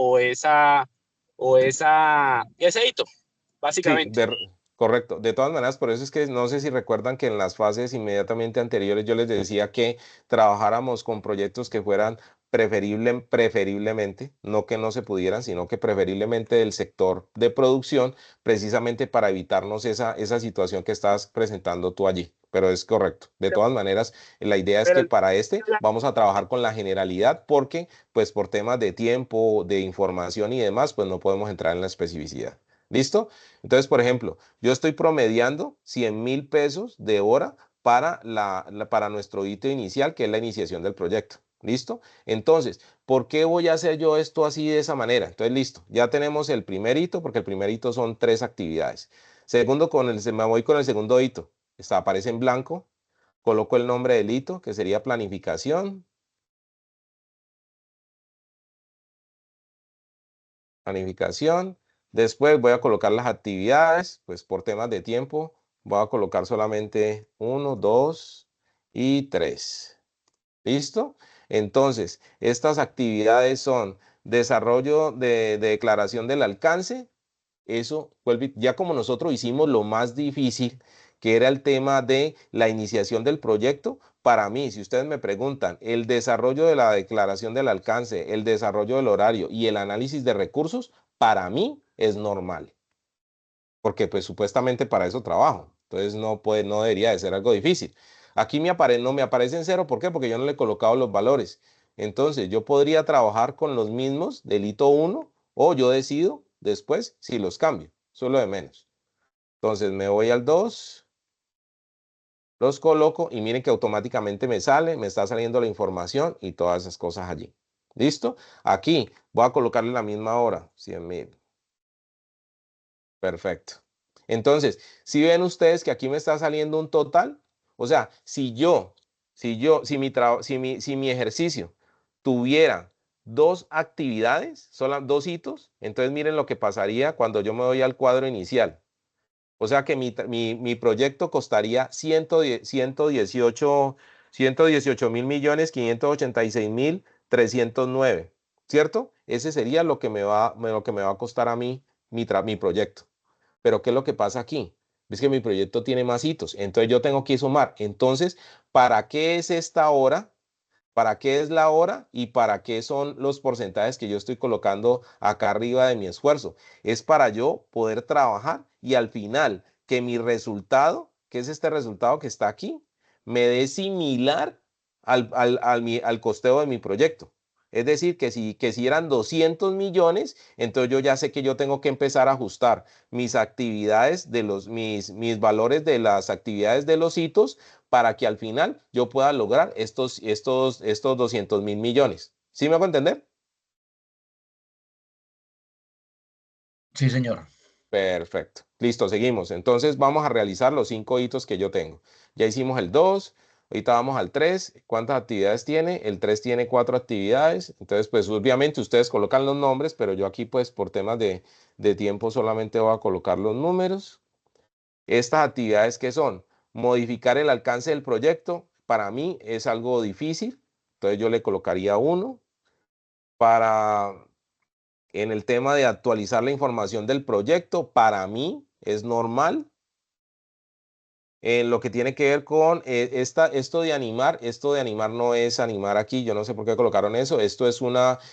Speaker 6: ese hito,
Speaker 1: Sí,
Speaker 6: básicamente.
Speaker 1: correcto. De todas maneras, por eso es que no sé si recuerdan que en las fases inmediatamente anteriores yo les decía que trabajáramos con proyectos que fueran preferiblemente, no que no se pudieran, sino que preferiblemente del sector de producción, precisamente para evitarnos esa situación que estás presentando tú allí. Pero es correcto. De
Speaker 6: Pero,
Speaker 1: todas maneras, la idea es que
Speaker 6: pero
Speaker 1: para este vamos a trabajar con la generalidad porque, pues por temas de tiempo, de información y demás, pues no podemos entrar en la especificidad. ¿Listo? Entonces, por ejemplo, yo estoy promediando 100.000 pesos de hora para nuestro hito inicial, que es la iniciación del proyecto. ¿Listo? Entonces, ¿por qué voy a hacer yo esto así de esa manera? Entonces, listo, ya tenemos el primer hito, porque el primer hito son 3 actividades. Segundo, me voy con el segundo hito. Aparece en blanco, coloco el nombre del hito, que sería planificación. Planificación. Después voy a colocar las actividades, pues por temas de tiempo, voy a colocar solamente 1, 2 y 3. ¿Listo? Entonces, estas actividades son desarrollo de declaración del alcance. Eso, ya como nosotros hicimos lo más difícil, que era el tema de la iniciación del proyecto, para mí, si ustedes me preguntan, el desarrollo de la declaración del alcance, el desarrollo del horario y el análisis de recursos, para mí es normal, porque pues supuestamente para eso trabajo. Entonces no debería de ser algo difícil. Aquí no me aparece en cero, ¿por qué? Porque yo no le he colocado los valores. Entonces yo podría trabajar con los mismos del hito 1 o yo decido después si los cambio. Eso es lo de menos. Entonces me voy al 2, los coloco y miren que automáticamente me está saliendo la información y todas esas cosas allí. ¿Listo? Aquí voy a colocarle la misma hora, 100.000. Perfecto. Entonces, si ven ustedes que aquí me está saliendo un total, o sea, si mi ejercicio tuviera 2 actividades, solo 2 hitos, entonces miren lo que pasaría cuando yo me voy al cuadro inicial. O sea que mi proyecto costaría 118.586.309. ¿cierto? Ese sería lo que me va a costar a mí mi proyecto. Pero ¿qué es lo que pasa aquí? Es que mi proyecto tiene más hitos, entonces yo tengo que sumar. Entonces, ¿para qué es esta hora? ¿Para qué es la hora y para qué son los porcentajes que yo estoy colocando acá arriba de mi esfuerzo? Es para yo poder trabajar y al final que mi resultado, que es este resultado que está aquí, me dé similar al costeo de mi proyecto. Es decir, que si eran 200 millones, entonces yo ya sé que yo tengo que empezar a ajustar mis actividades mis valores de las actividades de los hitos para que al final yo pueda lograr estos 200.000 millones. ¿Sí me hago entender?
Speaker 4: Sí, señor.
Speaker 1: Perfecto. Listo, seguimos. Entonces vamos a realizar los 5 hitos que yo tengo. Ya hicimos el 2, ahorita vamos al 3. ¿Cuántas actividades tiene? El 3 tiene 4 actividades. Entonces, pues obviamente ustedes colocan los nombres, pero yo aquí pues por temas de tiempo solamente voy a colocar los números. Estas actividades que son modificar el alcance del proyecto, para mí es algo difícil, entonces yo le colocaría 1. En el tema de actualizar la información del proyecto, para mí es normal. En lo que tiene que ver con esto de animar no es animar aquí, yo no sé por qué colocaron eso, eso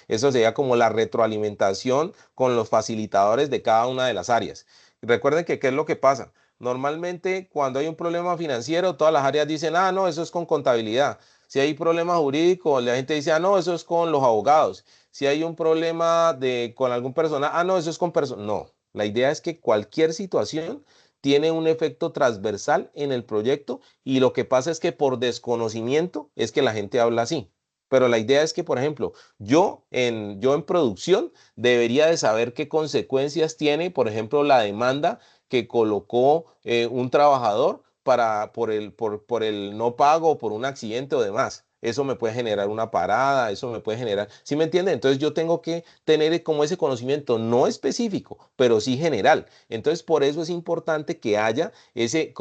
Speaker 1: sería como la retroalimentación con los facilitadores de cada una de las áreas. Recuerden que, ¿qué es lo que pasa? Normalmente cuando hay un problema financiero, todas las áreas dicen, ah, no, eso es con contabilidad. Si hay problema jurídico, la gente dice, ah, no, eso es con los abogados. Si hay un problema con algún personal, ah, no, eso es con personas. No, la idea es que cualquier situación tiene un efecto transversal en el proyecto y lo que pasa es que por desconocimiento es que la gente habla así. Pero la idea es que, por ejemplo, yo en producción debería de saber qué consecuencias tiene, por ejemplo, la demanda que colocó un trabajador por el no pago, por un accidente o demás. Eso me puede generar una parada, eso me puede generar, ¿sí me entiende? Entonces yo tengo que tener como ese conocimiento no específico, pero sí general. Entonces por eso es importante que haya ese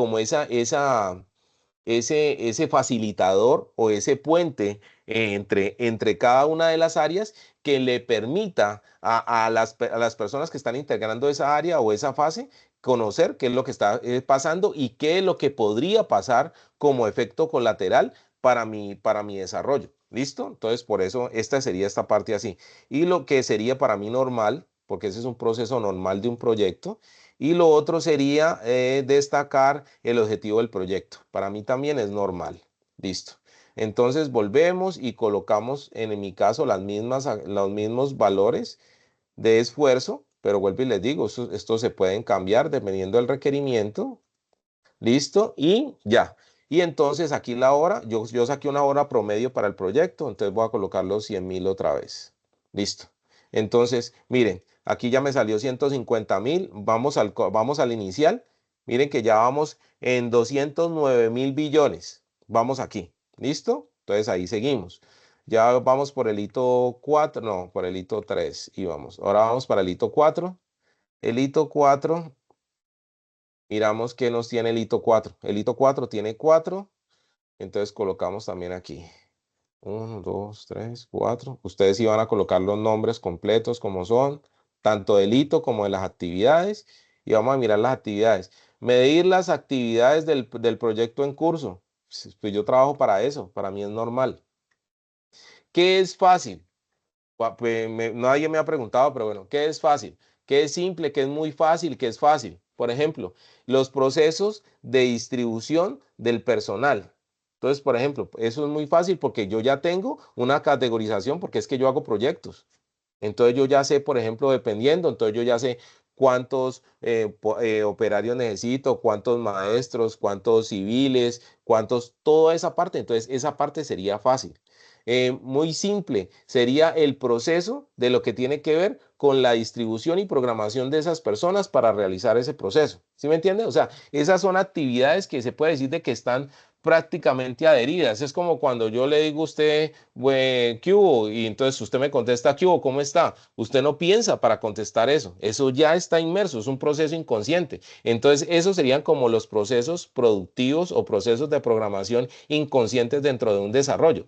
Speaker 1: facilitador o ese puente entre cada una de las áreas que le permita a las personas que están integrando esa área o esa fase conocer qué es lo que está pasando y qué es lo que podría pasar como efecto colateral para mi desarrollo. ¿Listo? Entonces, por eso esta sería esta parte así. Y lo que sería para mí normal, porque ese es un proceso normal de un proyecto, y lo otro sería destacar el objetivo del proyecto. Para mí también es normal. Listo. Entonces volvemos y colocamos, en mi caso, los mismos valores de esfuerzo, pero vuelvo y les digo, esto se pueden cambiar dependiendo del requerimiento. Listo, y ya. Y entonces aquí la hora, yo saqué una hora promedio para el proyecto, entonces voy a colocar los 100.000 otra vez. Listo. Entonces, miren, aquí ya me salió 150.000, vamos al inicial. Miren que ya vamos en 209.000 billones. Vamos aquí. ¿Listo? Entonces ahí seguimos. Ya vamos por el hito 4, no, por el hito 3 y vamos. Ahora vamos para el hito 4. El hito 4. Miramos qué nos tiene el hito 4. El hito 4 tiene 4. Entonces colocamos también aquí. 1, 2, 3, 4. Ustedes iban a colocar los nombres completos como son, tanto del hito como de las actividades. Y vamos a mirar las actividades. Medir las actividades del proyecto en curso. Pues yo trabajo para eso. Para mí es normal. ¿Qué es fácil? Pues nadie me ha preguntado, pero bueno, ¿qué es fácil? ¿Qué es simple? ¿Qué es muy fácil? ¿Qué es fácil? Por ejemplo, los procesos de distribución del personal. Entonces, por ejemplo, eso es muy fácil porque yo ya tengo una categorización porque es que yo hago proyectos. Entonces yo ya sé, por ejemplo, dependiendo, entonces yo ya sé cuántos operarios necesito, cuántos maestros, cuántos civiles, toda esa parte. Entonces esa parte sería fácil. Muy simple, sería el proceso de lo que tiene que ver con la distribución y programación de esas personas para realizar ese proceso. ¿Sí me entiende? O sea, esas son actividades que se puede decir de que están prácticamente adheridas. Es como cuando yo le digo a usted, ¿qué hubo? Y entonces usted me contesta, ¿qué hubo? ¿Cómo está? Usted no piensa para contestar eso. Eso ya está inmerso, es un proceso inconsciente. Entonces, esos serían como los procesos productivos o procesos de programación inconscientes dentro de un desarrollo.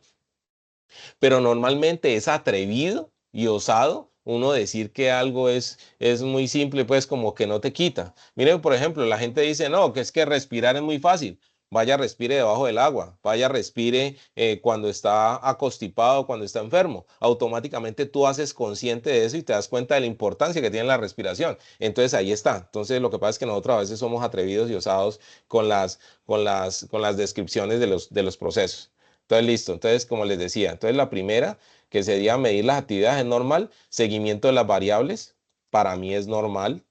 Speaker 1: Pero normalmente es atrevido y osado uno decir que algo es muy simple, pues como que no te quita. Miren, por ejemplo, la gente dice, no, que es que respirar es muy fácil. Vaya, respire debajo del agua, vaya, respire cuando está acostipado, cuando está enfermo. Automáticamente tú haces consciente de eso y te das cuenta de la importancia que tiene la respiración. Entonces ahí está. Entonces lo que pasa es que nosotros a veces somos atrevidos y osados con las descripciones de los procesos. Entonces, listo. Entonces, como les decía, entonces la primera, que sería medir las actividades, es normal. Seguimiento de las variables, para mí es normal.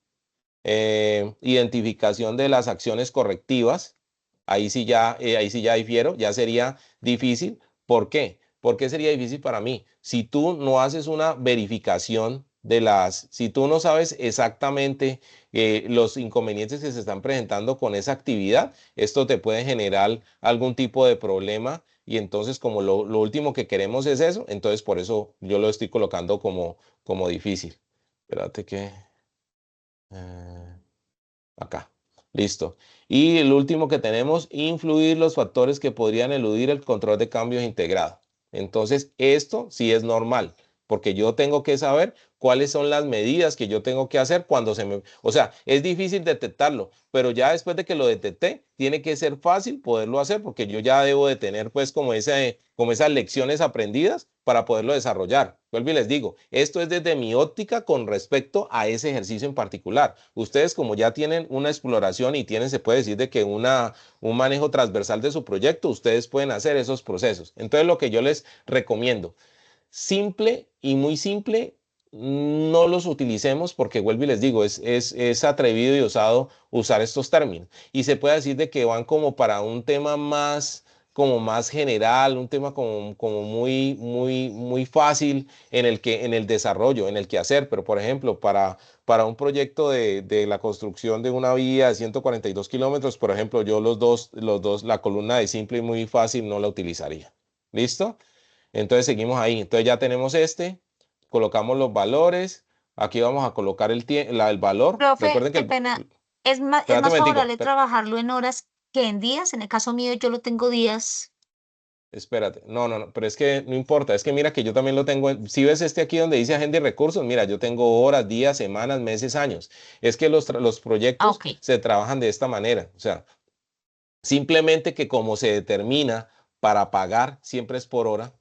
Speaker 1: Identificación de las acciones correctivas, ahí sí ya difiero, ya sería difícil. ¿Por qué? ¿Por qué sería difícil para mí? Si tú no haces una verificación si tú no sabes exactamente los inconvenientes que se están presentando con esa actividad, esto te puede generar algún tipo de problema y entonces como lo último que queremos es eso, entonces por eso yo lo estoy colocando como difícil. Espérate que... acá. Listo. Y el último que tenemos, influir los factores que podrían eludir el control de cambios integrado. Entonces, esto sí es normal, porque yo tengo que saber cuáles son las medidas que yo tengo que hacer cuando se me... O sea, es difícil detectarlo, pero ya después de que lo detecté, tiene que ser fácil poderlo hacer, porque yo ya debo de tener pues como esas lecciones aprendidas para poderlo desarrollar. Vuelvo y les digo, esto es desde mi óptica con respecto a ese ejercicio en particular. Ustedes como ya tienen una exploración y tienen, se puede decir, de que un manejo transversal de su proyecto, ustedes pueden hacer esos procesos. Entonces lo que yo les recomiendo, simple y muy simple, no los utilicemos porque vuelvo y les digo, es atrevido y osado usar estos términos. Y se puede decir de que van como para un tema como más general, un tema como muy fácil en el desarrollo, en el que hacer. Pero por ejemplo, para un proyecto de la construcción de una vía de 142 kilómetros, por ejemplo, yo la columna de simple y muy fácil no la utilizaría. ¿Listo? Entonces seguimos ahí. Entonces ya tenemos colocamos los valores. Aquí vamos a colocar el valor.
Speaker 2: Profe,
Speaker 1: Recuerden que
Speaker 2: qué pena. Es
Speaker 1: espérate un
Speaker 2: más
Speaker 1: momentico,
Speaker 2: favorable trabajarlo en horas que en días. En el caso mío, yo lo tengo días.
Speaker 1: espérate. No, pero es que no importa. Es que mira que yo también lo tengo. Si ves aquí donde dice agenda y recursos, mira, yo tengo horas, días, semanas, meses, años. Es que los
Speaker 2: Ah,
Speaker 1: proyectos
Speaker 2: ok.
Speaker 1: se trabajan de esta manera. O sea, simplemente que como se determina para pagar, siempre es por hora.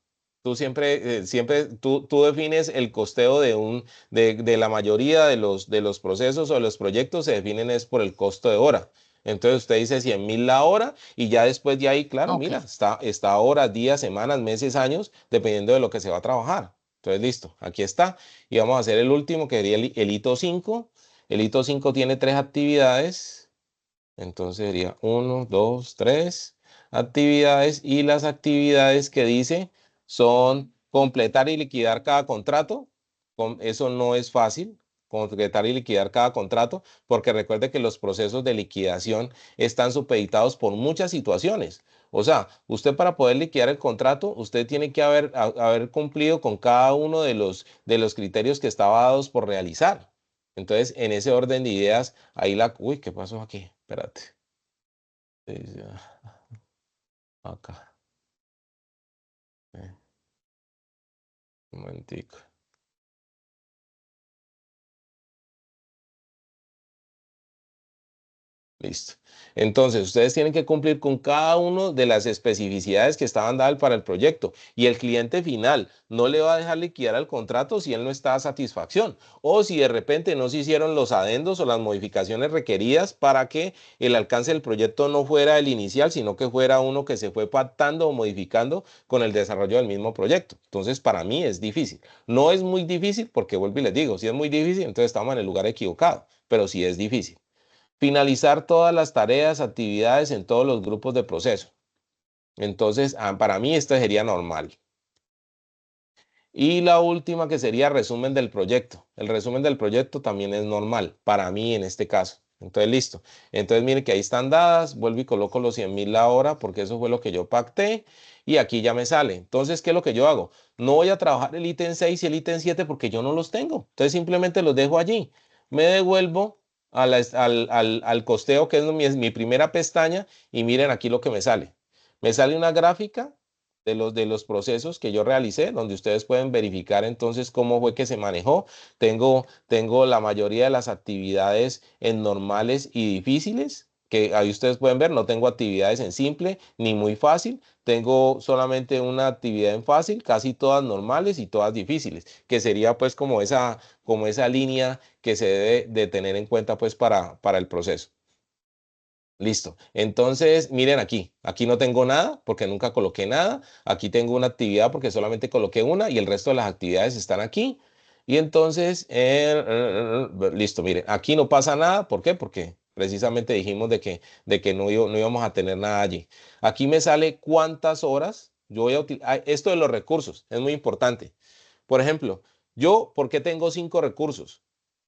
Speaker 1: Tú defines el costeo de la mayoría de los procesos o de los proyectos se definen es por el costo de hora. Entonces usted dice 100.000 la hora y ya después de ahí, claro,
Speaker 2: Ok.
Speaker 1: mira, está horas, días, semanas, meses, años, dependiendo de lo que se va a trabajar. Entonces, listo, aquí está. Y vamos a hacer el último, que sería el hito 5. El hito 5 tiene 3 actividades. Entonces sería 1, 2, 3 actividades y las actividades que dice son completar y liquidar cada contrato. Eso no es fácil, completar y liquidar cada contrato, porque recuerde que los procesos de liquidación están supeditados por muchas situaciones. O sea, usted para poder liquidar el contrato, usted tiene que haber cumplido con cada uno de los criterios que estaba dados por realizar. Entonces, en ese orden de ideas, uy, ¿qué pasó aquí? Espérate. Acá. Un momentico. Listo. Entonces, ustedes tienen que cumplir con cada una de las especificidades que estaban dadas para el proyecto y el cliente final no le va a dejar liquidar el contrato si él no está a satisfacción o si de repente no se hicieron los adendos o las modificaciones requeridas para que el alcance del proyecto no fuera el inicial, sino que fuera uno que se fue pactando o modificando con el desarrollo del mismo proyecto. Entonces, para mí es difícil. No es muy difícil porque vuelvo y les digo, si es muy difícil, entonces estamos en el lugar equivocado, pero sí es difícil. Finalizar todas las tareas, actividades en todos los grupos de proceso. Entonces, para mí esto sería normal. Y la última que sería resumen del proyecto. El resumen del proyecto también es normal, para mí en este caso. Entonces, listo. Entonces, miren que ahí están dadas. Vuelvo y coloco los 100.000 la hora porque eso fue lo que yo pacté. Y aquí ya me sale. Entonces, ¿qué es lo que yo hago? No voy a trabajar el ítem 6 y el ítem 7 porque yo no los tengo. Entonces, simplemente los dejo allí. Me devuelvo al costeo, que es mi primera pestaña. Y miren aquí lo que me sale. Me sale una gráfica de los procesos que yo realicé, donde ustedes pueden verificar entonces cómo fue que se manejó. Tengo la mayoría de las actividades en normales y difíciles, que ahí ustedes pueden ver, no tengo actividades en simple ni muy fácil, tengo solamente una actividad en fácil, casi todas normales y todas difíciles, que sería pues como esa línea que se debe de tener en cuenta pues para el proceso. Listo. Entonces, miren aquí no tengo nada porque nunca coloqué nada. Aquí tengo una actividad porque solamente coloqué una y el resto de las actividades están aquí. Y entonces, listo, miren, aquí no pasa nada. ¿Por qué? Porque precisamente dijimos de que no íbamos a tener nada allí. Aquí me sale cuántas horas yo voy a utilizar. Esto de los recursos es muy importante. Por ejemplo, ¿por qué tengo 5 recursos?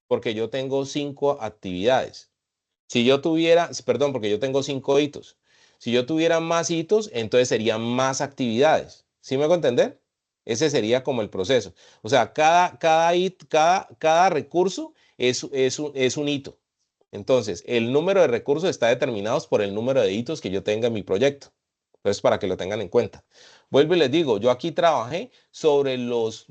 Speaker 1: Porque yo tengo 5 actividades. Si yo tuviera, perdón, porque yo tengo 5 hitos. Si yo tuviera más hitos, entonces serían más actividades. ¿Sí me hago entender? Ese sería como el proceso. O sea, cada recurso es un hito. Entonces, el número de recursos está determinado por el número de hitos que yo tenga en mi proyecto. Entonces, para que lo tengan en cuenta. Vuelvo y les digo, yo aquí trabajé sobre los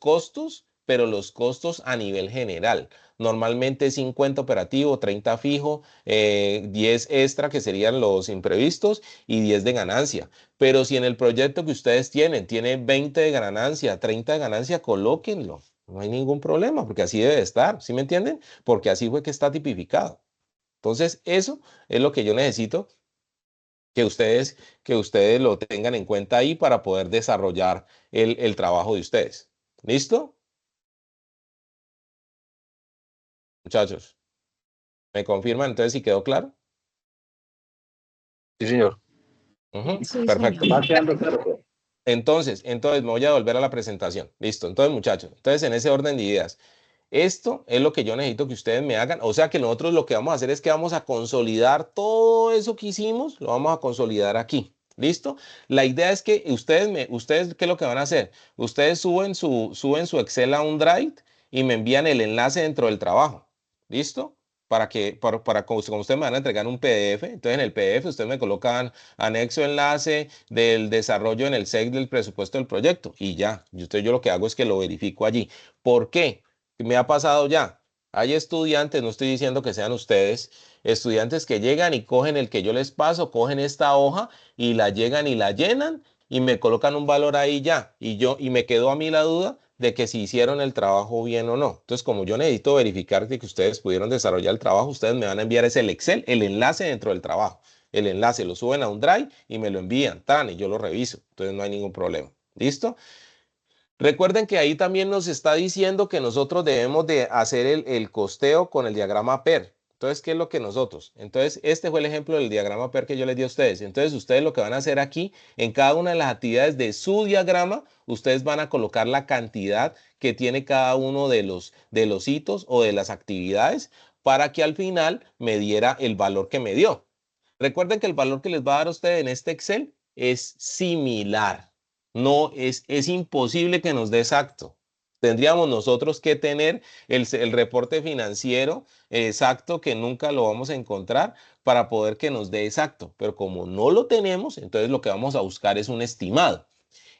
Speaker 1: costos, pero los costos a nivel general. Normalmente 50 operativo, 30 fijo, 10 extra que serían los imprevistos y 10 de ganancia. Pero si en el proyecto que ustedes tiene 20 de ganancia, 30 de ganancia, colóquenlo. No hay ningún problema porque así debe estar, ¿sí me entienden? Porque así fue que está tipificado. Entonces, eso es lo que yo necesito que ustedes lo tengan en cuenta ahí para poder desarrollar el trabajo de ustedes. ¿Listo? Muchachos, ¿me confirman entonces si quedó claro?
Speaker 8: Sí, señor.
Speaker 1: Ujú,
Speaker 2: Sí,
Speaker 1: perfecto.
Speaker 2: señor.
Speaker 7: Va quedando claro, profe.
Speaker 1: Entonces me voy a volver a la presentación. Listo. Entonces, muchachos, en ese orden de ideas, esto es lo que yo necesito que ustedes me hagan. O sea que nosotros lo que vamos a hacer es que vamos a consolidar todo eso que hicimos, lo vamos a consolidar aquí. ¿Listo? La idea es que ustedes, ¿qué es lo que van a hacer? Ustedes suben su Excel a un Drive y me envían el enlace dentro del trabajo. ¿Listo? Como ustedes me van a entregar un PDF, entonces en el PDF ustedes me colocan anexo enlace del desarrollo en el SEC del presupuesto del proyecto y ya. Yo lo que hago es que lo verifico allí. ¿Por qué? Me ha pasado ya. Hay estudiantes, no estoy diciendo que sean ustedes, estudiantes que llegan y cogen el que yo les paso, cogen esta hoja y la llegan y la llenan y me colocan un valor ahí ya. Y me quedó a mí la duda de que si hicieron el trabajo bien o no. Entonces, como yo necesito verificar que ustedes pudieron desarrollar el trabajo, ustedes me van a enviar ese Excel, el enlace dentro del trabajo. El enlace lo suben a un Drive y me lo envían, tan, y yo lo reviso. Entonces, no hay ningún problema. ¿Listo? Recuerden que ahí también nos está diciendo que nosotros debemos de hacer el costeo con el diagrama PER. Entonces, ¿qué es lo que nosotros? Entonces, este fue el ejemplo del diagrama PER que yo les di a ustedes. Entonces, ustedes lo que van a hacer aquí, en cada una de las actividades de su diagrama, ustedes van a colocar la cantidad que tiene cada uno de los hitos o de las actividades para que al final me diera el valor que me dio. Recuerden que el valor que les va a dar a ustedes en este Excel es similar. No es imposible que nos dé exacto. Tendríamos nosotros que tener el reporte financiero exacto que nunca lo vamos a encontrar para poder que nos dé exacto. Pero como no lo tenemos, entonces lo que vamos a buscar es un estimado.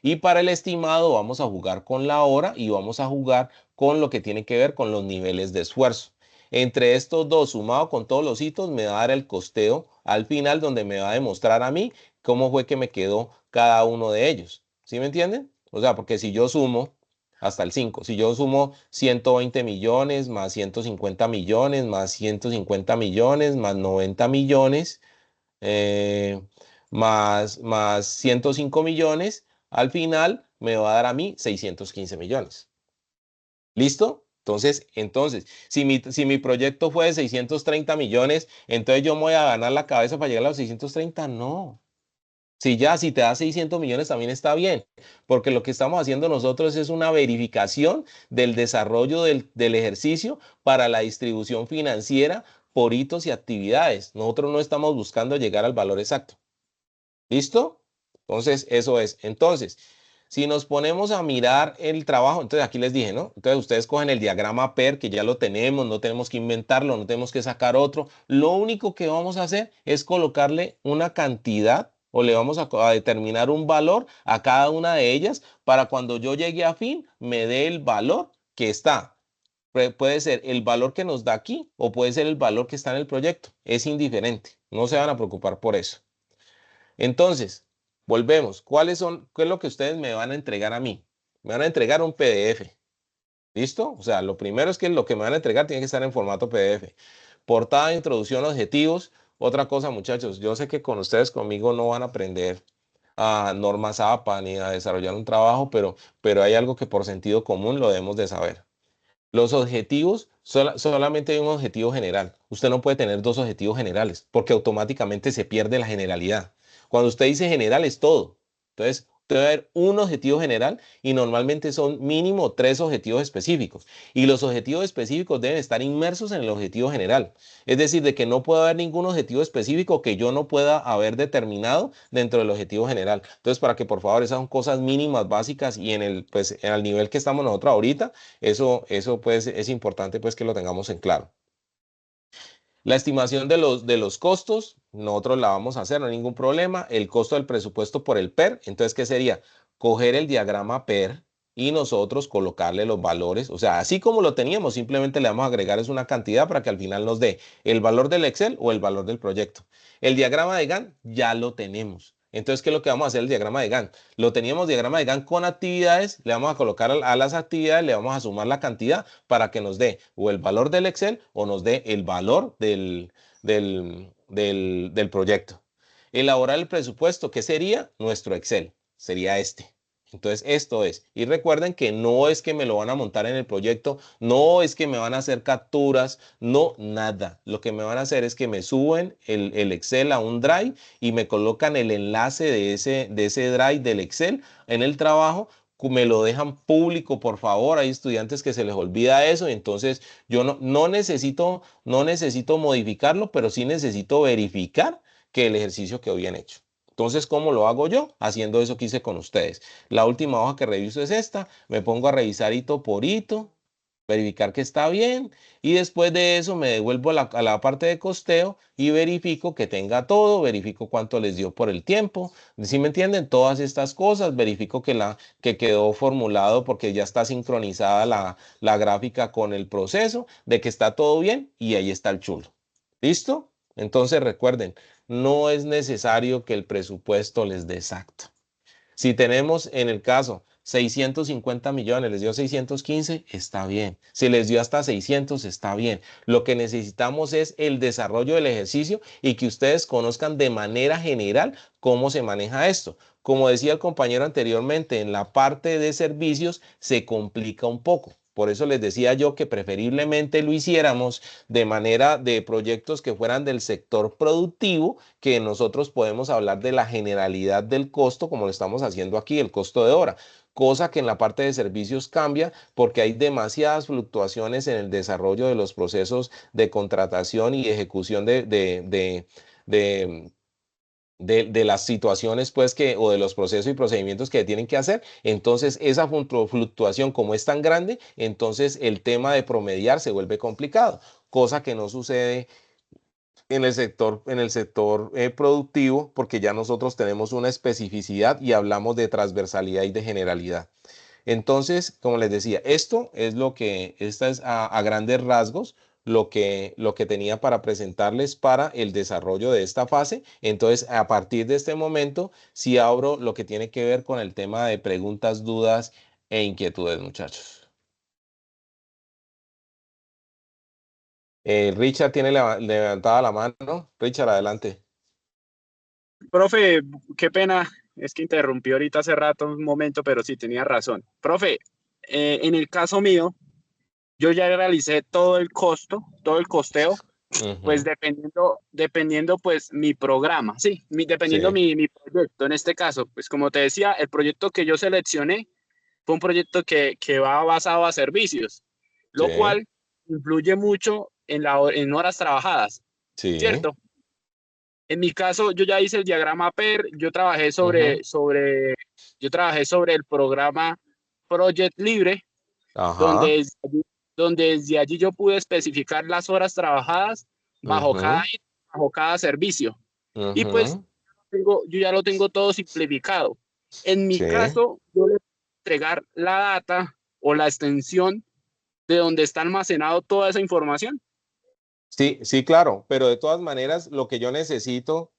Speaker 1: Y para el estimado vamos a jugar con la hora y vamos a jugar con lo que tiene que ver con los niveles de esfuerzo. Entre estos dos, sumado con todos los hitos, me va a dar el costeo al final donde me va a demostrar a mí cómo fue que me quedó cada uno de ellos. ¿Sí me entienden? O sea, porque si yo sumo hasta el 5, si yo sumo 120 millones más 150 millones más 150 millones más 90 millones eh, más 105 millones, al final me va a dar a mí 615 millones. ¿Listo? Entonces, si mi proyecto fue de 630 millones, entonces yo me voy a ganar la cabeza para llegar a los 630. No. Si te da 600 millones también está bien, porque lo que estamos haciendo nosotros es una verificación del desarrollo del ejercicio para la distribución financiera por hitos y actividades. Nosotros no estamos buscando llegar al valor exacto. ¿Listo? Entonces, eso es. Entonces, si nos ponemos a mirar el trabajo, entonces aquí les dije, ¿no? Entonces ustedes cogen el diagrama PER, que ya lo tenemos, no tenemos que inventarlo, no tenemos que sacar otro. Lo único que vamos a hacer es colocarle una cantidad o le vamos a determinar un valor a cada una de ellas para cuando yo llegue a fin me dé el valor que está. Puede ser el valor que nos da aquí o puede ser el valor que está en el proyecto. Es indiferente. No se van a preocupar por eso. Entonces, volvemos. ¿Qué es lo que ustedes me van a entregar a mí? Me van a entregar un PDF. ¿Listo? O sea, lo primero es que lo que me van a entregar tiene que estar en formato PDF. Portada, introducción, objetivos. Otra cosa, muchachos, yo sé que con ustedes, conmigo, no van a aprender a normas APA ni a desarrollar un trabajo, pero hay algo que por sentido común lo debemos de saber. Los objetivos, solamente hay un objetivo general. Usted no puede tener dos objetivos generales porque automáticamente se pierde la generalidad. Cuando usted dice general es todo. Entonces, debe haber un objetivo general y normalmente son mínimo 3 objetivos específicos. Y los objetivos específicos deben estar inmersos en el objetivo general. Es decir, de que no puede haber ningún objetivo específico que yo no pueda haber determinado dentro del objetivo general. Entonces, para que por favor esas son cosas mínimas, básicas y pues, en el nivel que estamos nosotros ahorita, eso pues es importante pues que lo tengamos en claro. La estimación de los costos, nosotros la vamos a hacer, no hay ningún problema. El costo del presupuesto por el PER, entonces, ¿qué sería? Coger el diagrama PER y nosotros colocarle los valores, o sea, así como lo teníamos, simplemente le vamos a agregar es una cantidad para que al final nos dé el valor del Excel o el valor del proyecto. El diagrama de Gantt ya lo tenemos. Entonces, ¿qué es lo que vamos a hacer el diagrama de Gantt? Lo teníamos diagrama de Gantt con actividades, le vamos a colocar a las actividades, le vamos a sumar la cantidad para que nos dé o el valor del Excel o nos dé el valor del proyecto. Elaborar el presupuesto, ¿qué sería? Nuestro Excel, sería este. Entonces, esto es. Y recuerden que no es que me lo van a montar en el proyecto, no es que me van a hacer capturas, no, nada. Lo que me van a hacer es que me suben el Excel a un Drive y me colocan el enlace de ese Drive del Excel en el trabajo. Me lo dejan público, por favor. Hay estudiantes que se les olvida eso. Entonces, yo no necesito modificarlo, pero sí necesito verificar que el ejercicio quedó bien hecho. Entonces, ¿cómo lo hago yo? Haciendo eso que hice con ustedes. La última hoja que reviso es esta. Me pongo a revisar hito por hito, verificar que está bien y después de eso me devuelvo a la parte de costeo y verifico que tenga todo, verifico cuánto les dio por el tiempo. ¿Sí me entienden? Todas estas cosas, verifico que quedó formulado porque ya está sincronizada la gráfica con el proceso, de que está todo bien y ahí está el chulo. ¿Listo? Entonces recuerden, no es necesario que el presupuesto les dé exacto. Si tenemos en el caso 650 millones, les dio 615, está bien. Si les dio hasta 600, está bien. Lo que necesitamos es el desarrollo del ejercicio y que ustedes conozcan de manera general cómo se maneja esto. Como decía el compañero anteriormente, en la parte de servicios se complica un poco. Por eso les decía yo que preferiblemente lo hiciéramos de manera de proyectos que fueran del sector productivo, que nosotros podemos hablar de la generalidad del costo, como lo estamos haciendo aquí, el costo de hora. Cosa que en la parte de servicios cambia porque hay demasiadas fluctuaciones en el desarrollo de los procesos de contratación y ejecución de las situaciones pues o de los procesos y procedimientos que tienen que hacer. Entonces esa fluctuación como es tan grande, entonces el tema de promediar se vuelve complicado, cosa que no sucede en el sector productivo porque ya nosotros tenemos una especificidad y hablamos de transversalidad y de generalidad. Entonces, como les decía, esta es a grandes rasgos lo que tenía para presentarles para el desarrollo de esta fase. Entonces, a partir de este momento, sí abro lo que tiene que ver con el tema de preguntas, dudas e inquietudes, muchachos. Richard tiene levantada la mano. Richard, adelante.
Speaker 6: Profe, qué pena, es que interrumpí ahorita hace rato un momento, pero sí tenía razón. Profe, en el caso mío, yo ya realicé todo el costo, todo el costeo, pues dependiendo pues mi programa, sí, dependiendo
Speaker 1: Sí.
Speaker 6: mi proyecto. En este caso, pues como te decía, el proyecto que yo seleccioné fue un proyecto que va basado a servicios, lo
Speaker 1: Sí,
Speaker 6: cual influye mucho en horas trabajadas,
Speaker 1: sí.
Speaker 6: ¿cierto? En mi caso, yo ya hice el diagrama PER, yo trabajé
Speaker 1: Ujú.
Speaker 6: sobre el programa Project Libre,
Speaker 1: Ajá.
Speaker 6: donde, donde desde allí yo pude especificar las horas trabajadas bajo
Speaker 1: Ujú,
Speaker 6: cada servicio. Y pues
Speaker 1: ujú.
Speaker 6: ya lo tengo todo simplificado. En mi
Speaker 1: Sí.
Speaker 6: caso, yo le voy a entregar la data o la extensión de donde está almacenado toda esa información.
Speaker 1: Sí, sí, claro, pero de todas maneras lo que yo necesito,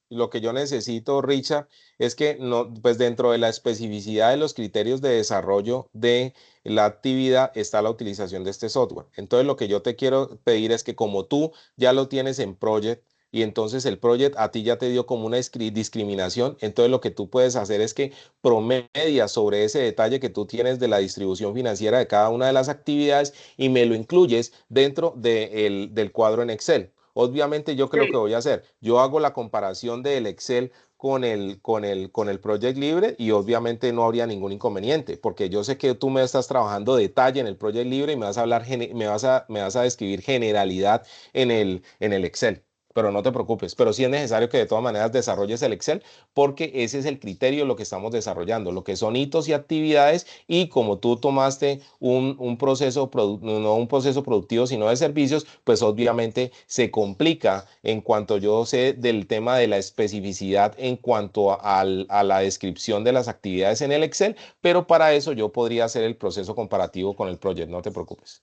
Speaker 1: Richard, es que no, pues dentro de la especificidad de los criterios de desarrollo de la actividad está la utilización de este software. Entonces lo que yo te quiero pedir es que como tú ya lo tienes en Project y entonces el Project a ti ya te dio como una discriminación, entonces lo que tú puedes hacer es que promedias sobre ese detalle que tú tienes de la distribución financiera de cada una de las actividades y me lo incluyes dentro del cuadro en Excel. Obviamente, ¿yo qué es lo que voy a hacer? Yo hago la comparación del Excel con el Project Libre y obviamente no habría ningún inconveniente, porque yo sé que tú me estás trabajando detalle en el Project Libre y me vas a hablar, me vas a describir generalidad en el Excel. Pero no te preocupes, pero sí es necesario que de todas maneras desarrolles el Excel porque ese es el criterio de lo que estamos desarrollando, lo que son hitos y actividades y como tú tomaste un proceso, no un proceso productivo, sino de servicios, pues obviamente se complica en cuanto yo sé del tema de la especificidad en cuanto a la descripción de las actividades en el Excel, pero para eso yo podría hacer el proceso comparativo con el Project, no te preocupes.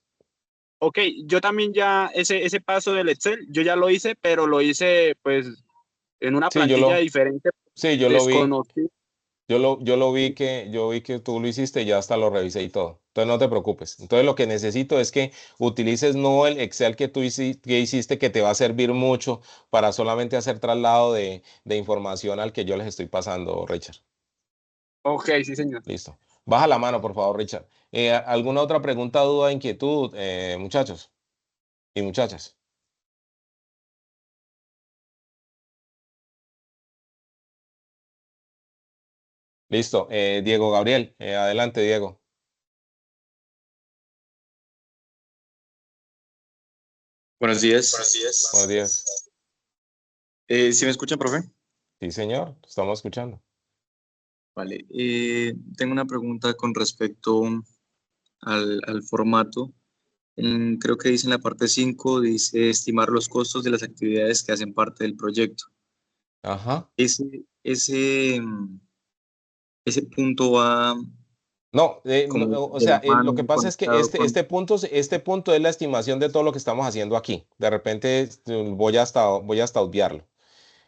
Speaker 6: Ok, yo también ya ese paso del Excel, yo ya lo hice, pero lo hice pues en una
Speaker 1: Sí,
Speaker 6: plantilla diferente,
Speaker 1: sí, yo lo vi.
Speaker 6: desconocido.
Speaker 1: Yo vi que tú lo hiciste y ya hasta lo revisé y todo. Entonces no te preocupes. Entonces lo que necesito es que utilices no el Excel que tú hiciste, que te va a servir mucho para solamente hacer traslado de información al que yo les estoy pasando, Richard.
Speaker 6: Ok, sí, señor.
Speaker 1: Listo. Baja la mano, por favor, Richard. ¿Alguna otra pregunta, duda, inquietud, muchachos y muchachas? Listo. Diego Gabriel, adelante, Diego.
Speaker 8: Buenos días.
Speaker 1: Buenos días.
Speaker 8: ¿Sí me escuchan, profe?
Speaker 1: Sí, señor, estamos escuchando.
Speaker 8: Vale. Tengo una pregunta con respecto al formato. Creo que dice en la parte 5, dice estimar los costos de las actividades que hacen parte del proyecto.
Speaker 1: Ajá.
Speaker 8: Ese punto va
Speaker 1: No,
Speaker 8: como
Speaker 1: o
Speaker 8: de
Speaker 1: sea,
Speaker 8: la mano
Speaker 1: lo que pasa es que
Speaker 8: conectado con...
Speaker 1: este punto es la estimación de todo lo que estamos haciendo aquí. De repente voy hasta obviarlo.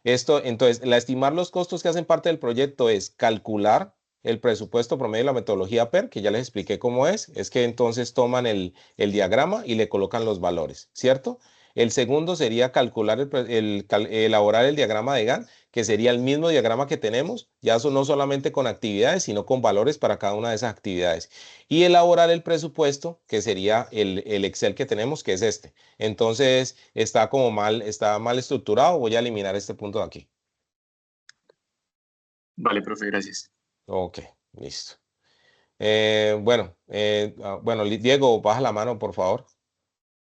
Speaker 1: Esto, entonces, la estimar los costos que hacen parte del proyecto es calcular el presupuesto promedio de la metodología PER, que ya les expliqué cómo es que entonces toman el diagrama y le colocan los valores, ¿cierto? El segundo sería calcular elaborar el diagrama de Gantt, que sería el mismo diagrama que tenemos, ya eso no solamente con actividades, sino con valores para cada una de esas actividades. Y elaborar el presupuesto, que sería el Excel que tenemos, que es este. Entonces, está mal estructurado. Voy a eliminar este punto de aquí.
Speaker 8: Vale, profe, gracias.
Speaker 1: Ok, listo. Bueno, Diego, baja la mano, por favor.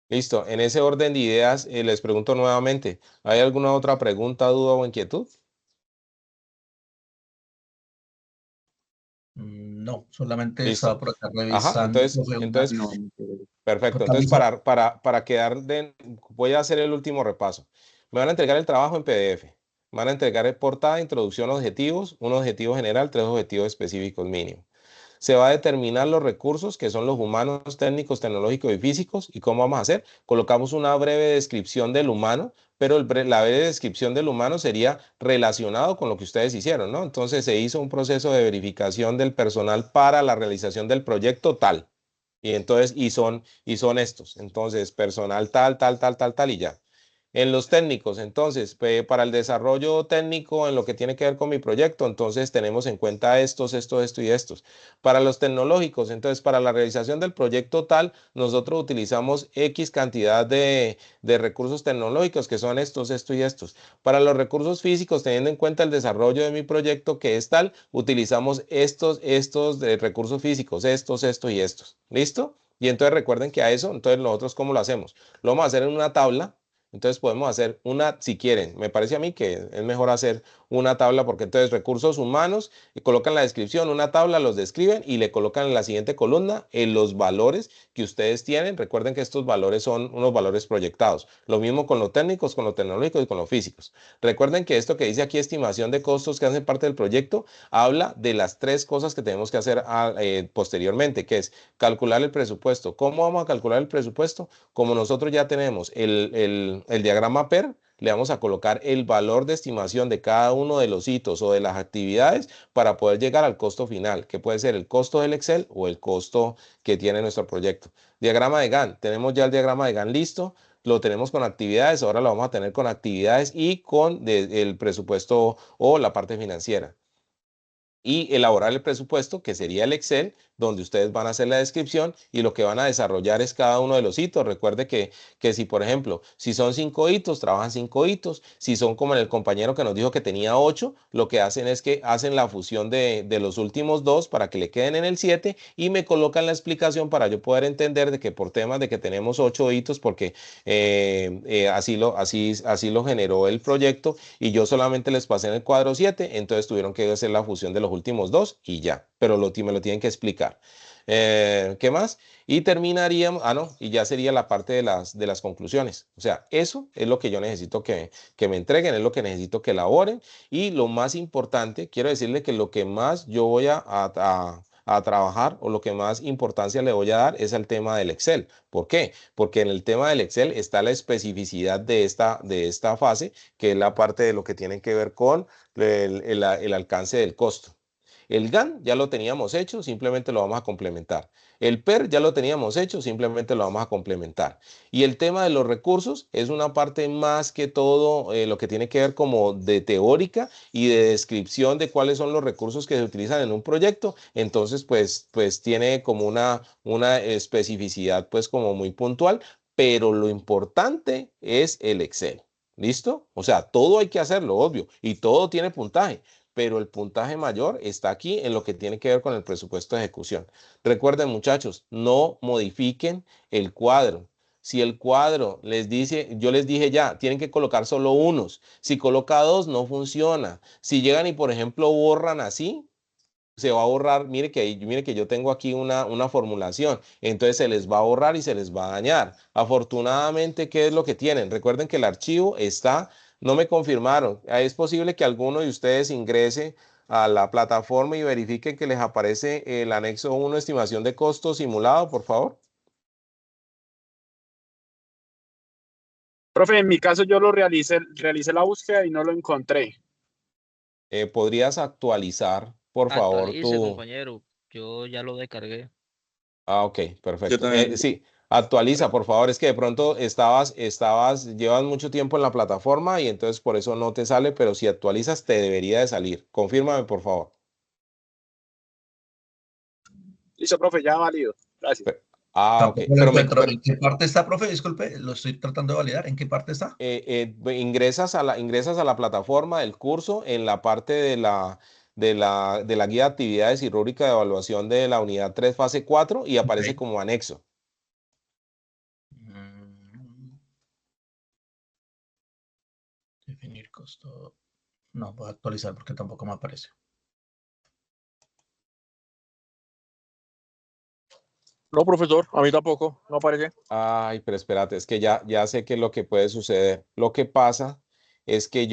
Speaker 1: Listo. En ese orden de ideas, les pregunto nuevamente, ¿hay alguna otra pregunta, duda o inquietud?
Speaker 4: No, solamente estaba
Speaker 1: Listo.
Speaker 4: por acá
Speaker 1: Ajá,
Speaker 4: revisando, profe,
Speaker 5: No,
Speaker 1: perfecto.
Speaker 4: acá
Speaker 1: Entonces,
Speaker 4: mismo.
Speaker 1: para voy a hacer el último repaso. Me van a entregar el trabajo en PDF. Me van a entregar portada, introducción, objetivos, un objetivo general, 3 objetivos específicos mínimos. Se va a determinar los recursos que son los humanos, técnicos, tecnológicos y físicos. ¿Y cómo vamos a hacer? Colocamos una breve descripción del humano, pero la breve descripción del humano sería relacionado con lo que ustedes hicieron, ¿no? Entonces se hizo un proceso de verificación del personal para la realización del proyecto tal. Y entonces, y son estos. Entonces, personal tal, tal, tal, tal, tal y ya. En los técnicos, entonces, para el desarrollo técnico en lo que tiene que ver con mi proyecto, entonces tenemos en cuenta estos, esto y estos. Para los tecnológicos, entonces, para la realización del proyecto tal, nosotros utilizamos X cantidad de recursos tecnológicos, que son estos, esto y estos. Para los recursos físicos, teniendo en cuenta el desarrollo de mi proyecto que es tal, utilizamos estos de recursos físicos, estos y estos. ¿Listo? Y entonces recuerden que a eso, entonces nosotros, ¿cómo lo hacemos? Lo vamos a hacer en una tabla. Entonces podemos hacer una, si quieren, me parece a mí que es mejor hacer una tabla porque entonces recursos humanos, colocan la descripción, una tabla, los describen y le colocan en la siguiente columna en los valores que ustedes tienen. Recuerden que estos valores son unos valores proyectados. Lo mismo con los técnicos, con los tecnológicos y con los físicos. Recuerden que esto que dice aquí, estimación de costos que hacen parte del proyecto, habla de las tres cosas que tenemos que hacer posteriormente, que es calcular el presupuesto. ¿Cómo vamos a calcular el presupuesto? Como nosotros ya tenemos el diagrama PER, le vamos a colocar el valor de estimación de cada uno de los hitos o de las actividades para poder llegar al costo final, que puede ser el costo del Excel o el costo que tiene nuestro proyecto. Diagrama de Gantt. Tenemos ya el diagrama de Gantt listo. Lo tenemos con actividades. Ahora lo vamos a tener con actividades y con el presupuesto o la parte financiera. Y elaborar el presupuesto, que sería el Excel, donde ustedes van a hacer la descripción y lo que van a desarrollar es cada uno de los hitos. Recuerde que si, por ejemplo, si son 5 hitos, trabajan 5 hitos. Si son como el compañero que nos dijo que tenía 8, lo que hacen es que hacen la fusión de los últimos 2 para que le queden en el 7 y me colocan la explicación para yo poder entender de que por temas de que tenemos 8 hitos, porque así lo generó el proyecto y yo solamente les pasé en el cuadro 7, entonces tuvieron que hacer la fusión de los últimos 2 y ya, pero me lo tienen que explicar. ¿Qué más? Y terminaríamos, no, y ya sería la parte de las conclusiones. O sea, eso es lo que yo necesito que me entreguen, es lo que necesito que elaboren. Y lo más importante, quiero decirle que lo que más yo voy a trabajar o lo que más importancia le voy a dar es al tema del Excel. ¿Por qué? Porque en el tema del Excel está la especificidad de esta fase, que es la parte de lo que tiene que ver con el alcance del costo. El GAN ya lo teníamos hecho, simplemente lo vamos a complementar. El PER ya lo teníamos hecho, simplemente lo vamos a complementar. Y el tema de los recursos es una parte más que todo lo que tiene que ver como de teórica y de descripción de cuáles son los recursos que se utilizan en un proyecto. Entonces, pues tiene como una especificidad pues como muy puntual, pero lo importante es el Excel. ¿Listo? O sea, todo hay que hacerlo, obvio, y todo tiene puntaje, pero el puntaje mayor está aquí en lo que tiene que ver con el presupuesto de ejecución. Recuerden, muchachos, no modifiquen el cuadro. Si el cuadro les dice, yo les dije ya, tienen que colocar solo unos. Si coloca 2, no funciona. Si llegan y, por ejemplo, borran así, se va a borrar. Mire que yo tengo aquí una formulación. Entonces se les va a borrar y se les va a dañar. Afortunadamente, ¿qué es lo que tienen? Recuerden que el archivo está. No me confirmaron. Es posible que alguno de ustedes ingrese a la plataforma y verifiquen que les aparece el anexo 1, estimación de costos simulado, por favor.
Speaker 6: Profe, en mi caso yo lo realicé la búsqueda y no lo encontré.
Speaker 1: ¿Podrías actualizar, por favor,
Speaker 9: Actualice, compañero. Yo ya lo descargué.
Speaker 1: Ok,
Speaker 8: Yo
Speaker 1: perfecto.
Speaker 8: también.
Speaker 1: Sí, actualiza, por favor. Es que de pronto llevas mucho tiempo en la plataforma y entonces por eso no te sale, pero si actualizas te debería de salir. Confírmame, por favor.
Speaker 6: Listo, profe, ya válido. Gracias.
Speaker 1: Ok.
Speaker 4: Tampoco lo
Speaker 1: Pero
Speaker 4: encuentro. ¿En qué parte está, profe? Disculpe, lo estoy tratando de validar. ¿En qué parte está?
Speaker 1: ingresas a la plataforma del curso en la parte de la guía de actividades y rúbrica de evaluación de la unidad 3, fase 4 y aparece
Speaker 4: Ok.
Speaker 1: como anexo.
Speaker 4: Definir costo. No puedo actualizar porque tampoco me aparece.
Speaker 10: No, profesor, a mí tampoco, no aparece.
Speaker 1: Ay, pero espérate, es que ya sé qué es lo que puede suceder. Lo que pasa es que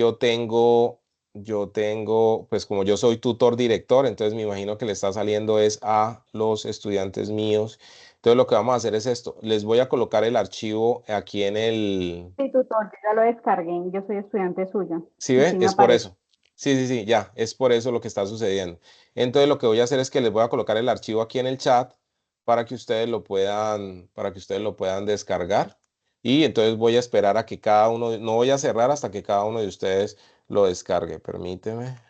Speaker 1: pues como yo soy tutor director, entonces me imagino que le está saliendo es a los estudiantes míos. Entonces lo que vamos a hacer es esto. Les voy a colocar el archivo aquí en el...
Speaker 3: Sí, tutor, yo ya lo descargué, yo soy estudiante suyo.
Speaker 1: ¿Sí
Speaker 3: Y
Speaker 1: ve?
Speaker 3: sí me
Speaker 1: Es por
Speaker 3: aparece.
Speaker 1: eso. Sí, ya, es por eso lo que está sucediendo. Entonces lo que voy a hacer es que les voy a colocar el archivo aquí en el chat para que ustedes lo puedan descargar. Y entonces voy a esperar a que cada uno, no voy a cerrar hasta que cada uno de ustedes lo descargue. Permíteme.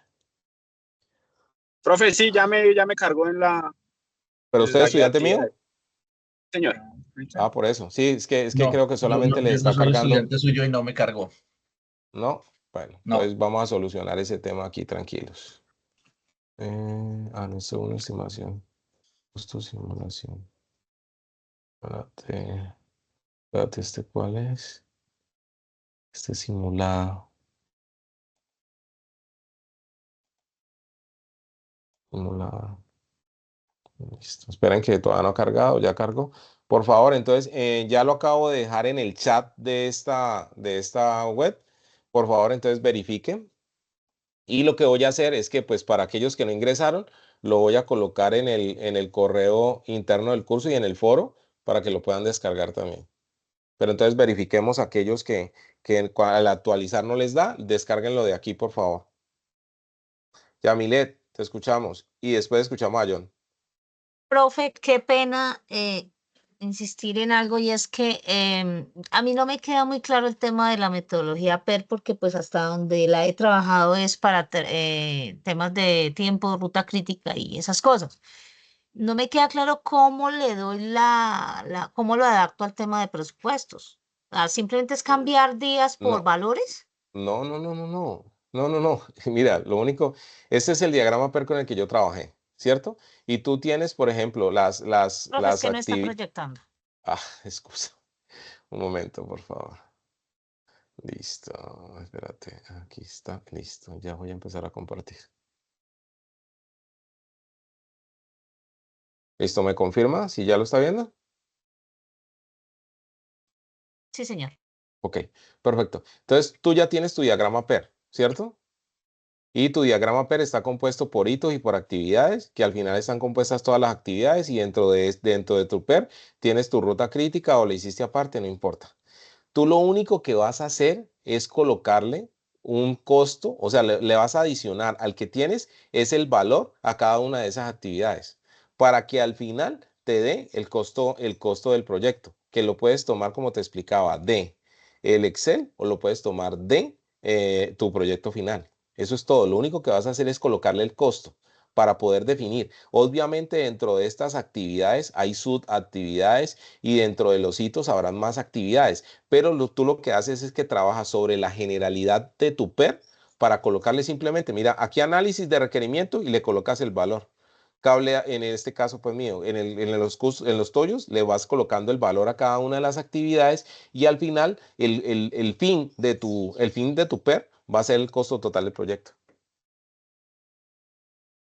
Speaker 6: Profe, sí, ya me cargó en
Speaker 1: ¿Pero usted es
Speaker 6: la guía de
Speaker 1: estudiante mío?
Speaker 6: actividades. Señor.
Speaker 1: Ah, por eso. Sí, es que
Speaker 4: No,
Speaker 1: creo que solamente le
Speaker 4: yo no
Speaker 1: está
Speaker 4: soy
Speaker 1: cargando.
Speaker 4: estudiante suyo y no me cargó.
Speaker 1: ¿No? Bueno,
Speaker 4: No.
Speaker 1: entonces vamos a solucionar ese tema aquí tranquilos. No es una estimación. Costo simulación. Espérate, ¿este cuál es? Este simulado. Simulado. Listo. Esperen que todavía no ha cargado, ya cargó. Por favor, entonces, ya lo acabo de dejar en el chat de esta web. Por favor, entonces verifiquen. Y lo que voy a hacer es que, pues, para aquellos que no ingresaron, lo voy a colocar en el correo interno del curso y en el foro para que lo puedan descargar también. Pero entonces verifiquemos aquellos que al actualizar no les da, descárguenlo de aquí, por favor. Yamilet, te escuchamos. Y después escuchamos a John.
Speaker 2: Profe, qué pena insistir en algo y es que a mí no me queda muy claro el tema de la metodología PER porque pues hasta donde la he trabajado es para temas de tiempo, ruta crítica y esas cosas. No me queda claro cómo le doy cómo lo adapto al tema de presupuestos. Simplemente es cambiar días por
Speaker 1: No,
Speaker 2: valores.
Speaker 1: no. Mira, lo único, este es el diagrama PER con el que yo trabajé, ¿cierto? Y tú tienes, por ejemplo,
Speaker 2: Profe, es
Speaker 1: las
Speaker 2: que no está
Speaker 1: actividades.
Speaker 2: proyectando.
Speaker 1: Ah, excusa. Un momento, por favor. Listo. Espérate. Aquí está. Listo. Ya voy a empezar a compartir. Listo. ¿Me confirma si ya lo está viendo?
Speaker 2: Sí, señor.
Speaker 1: Ok. Perfecto. Entonces, tú ya tienes tu diagrama PER, ¿cierto? Y tu diagrama PER está compuesto por hitos y por actividades, que al final están compuestas todas las actividades y dentro de tu PER tienes tu ruta crítica o la hiciste aparte, no importa. Tú lo único que vas a hacer es colocarle un costo, o sea, le vas a adicionar al que tienes es el valor a cada una de esas actividades para que al final te dé el costo del proyecto, que lo puedes tomar como te explicaba de el Excel o lo puedes tomar de tu proyecto final. Eso es todo. Lo único que vas a hacer es colocarle el costo para poder definir. Obviamente dentro de estas actividades hay subactividades y dentro de los hitos habrán más actividades, pero tú lo que haces es que trabajas sobre la generalidad de tu PER para colocarle simplemente, mira, aquí análisis de requerimiento y le colocas el valor. Cable, en este caso, pues mío, en los tuyos le vas colocando el valor a cada una de las actividades y al final el fin de tu PER va a ser el costo total del proyecto.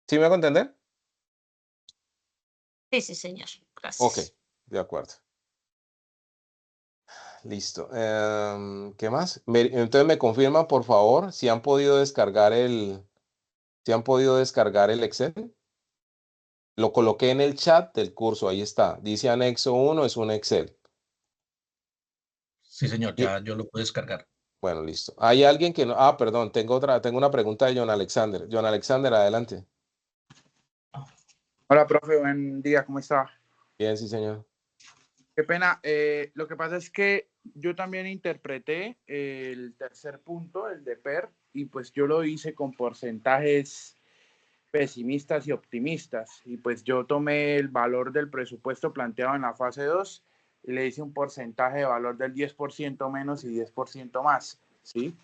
Speaker 1: ¿Sí me hago entender?
Speaker 2: Sí, sí, señor. Gracias.
Speaker 1: Ok, de acuerdo. Listo. ¿Qué más? Entonces me confirman, por favor, si han podido descargar el Excel. Lo coloqué en el chat del curso, ahí está. Dice anexo 1, es un Excel.
Speaker 4: Sí, señor,
Speaker 1: Y-
Speaker 4: ya yo lo puedo descargar.
Speaker 1: bueno, listo. Hay alguien que no. Ah, perdón, tengo una pregunta de John Alexander. John Alexander, adelante.
Speaker 11: Hola, profe, buen día, ¿cómo está?
Speaker 1: Bien, sí, señor.
Speaker 11: Qué pena, lo que pasa es que yo también interpreté el tercer punto, el de PER, y pues yo lo hice con porcentajes pesimistas y optimistas, y pues yo tomé el valor del presupuesto planteado en la fase 2 y le hice un porcentaje de valor del 10% menos y 10% más, ¿sí?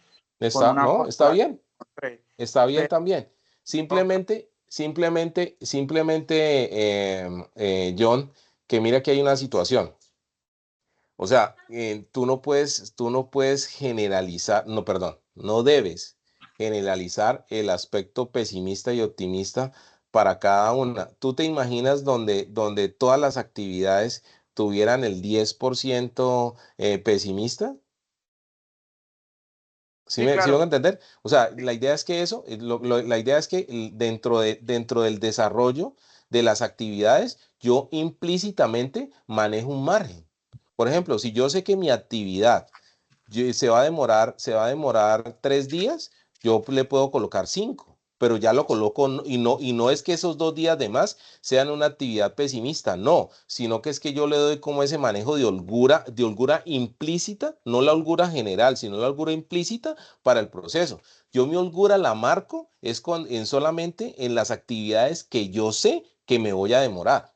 Speaker 11: Con una
Speaker 1: No, está
Speaker 11: fórmula que
Speaker 1: bien.
Speaker 11: encontré.
Speaker 1: Está bien
Speaker 11: Pero,
Speaker 1: también. John, que mira que hay una situación. O sea, tú no puedes generalizar, no, perdón, no debes generalizar el aspecto pesimista y optimista para cada una. ¿Tú te imaginas donde todas las actividades tuvieran el 10% pesimista? ¿Sí
Speaker 11: sí,
Speaker 1: me
Speaker 11: claro,
Speaker 1: van a entender? O sea, la idea es que eso, la idea es que dentro del desarrollo de las actividades, yo implícitamente manejo un margen. Por ejemplo, si yo sé que mi actividad se va a demorar 3 días, yo le puedo colocar 5, pero ya lo coloco y no es que esos 2 días de más sean una actividad pesimista, no, sino que es que yo le doy como ese manejo de holgura implícita, no la holgura general, sino la holgura implícita para el proceso. Yo mi holgura la marco solamente en las actividades que yo sé que me voy a demorar.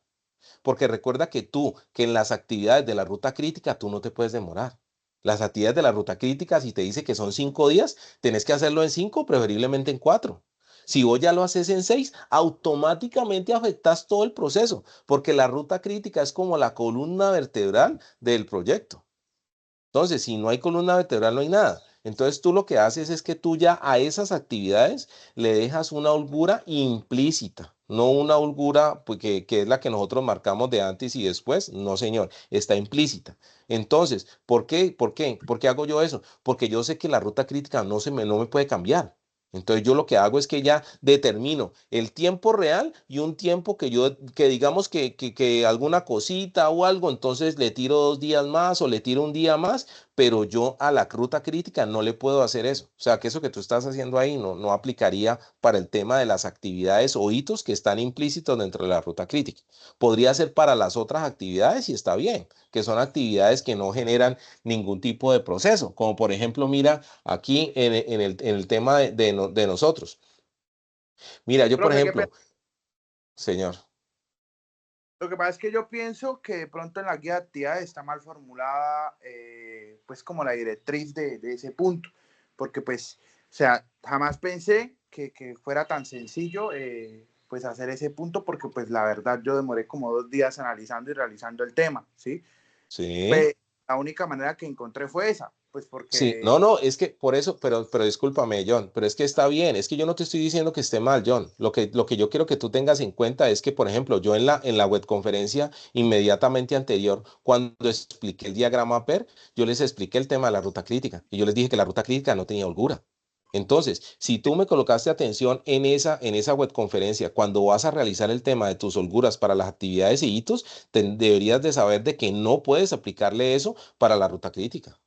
Speaker 1: Porque recuerda que en las actividades de la ruta crítica, tú no te puedes demorar. Las actividades de la ruta crítica, si te dice que son 5 días, tenés que hacerlo en 5, preferiblemente en 4. Si vos ya lo haces en 6, automáticamente afectas todo el proceso, porque la ruta crítica es como la columna vertebral del proyecto. Entonces, si no hay columna vertebral, no hay nada. Entonces tú lo que haces es que tú ya a esas actividades le dejas una holgura implícita, no una holgura pues, que es la que nosotros marcamos de antes y después. No, señor, está implícita. Entonces, ¿por qué? ¿Por qué? ¿Por qué hago yo eso? Porque yo sé que la ruta crítica no me puede cambiar. Entonces yo lo que hago es que ya determino el tiempo real y un tiempo que digamos que alguna cosita o algo, entonces le tiro 2 días más o le tiro un día más, pero yo a la ruta crítica no le puedo hacer eso. O sea, que eso que tú estás haciendo ahí no aplicaría para el tema de las actividades o hitos que están implícitos dentro de la ruta crítica. Podría ser para las otras actividades y está bien, que son actividades que no generan ningún tipo de proceso, como por ejemplo, mira, aquí en el tema de nosotros. Mira, yo por
Speaker 11: Profe,
Speaker 1: ejemplo, señor.
Speaker 11: lo que pasa es que yo pienso que de pronto en la guía de actividades está mal formulada, pues como la directriz de ese punto, porque pues, o sea, jamás pensé que fuera tan sencillo, pues hacer ese punto, porque pues la verdad yo demoré como 2 días analizando y realizando el tema, ¿sí?
Speaker 1: Sí.
Speaker 11: Pues, la única manera que encontré fue esa, pues
Speaker 1: Sí,
Speaker 11: porque...
Speaker 1: no, es que por eso, pero discúlpame, John, pero es que está bien, es que yo no te estoy diciendo que esté mal, John. Lo que yo quiero que tú tengas en cuenta es que, por ejemplo, yo en la webconferencia inmediatamente anterior, cuando expliqué el diagrama PER, yo les expliqué el tema de la ruta crítica y yo les dije que la ruta crítica no tenía holgura. Entonces, si tú me colocaste atención en esa webconferencia, cuando vas a realizar el tema de tus holguras para las actividades y hitos, deberías de saber de que no puedes aplicarle eso para la ruta crítica.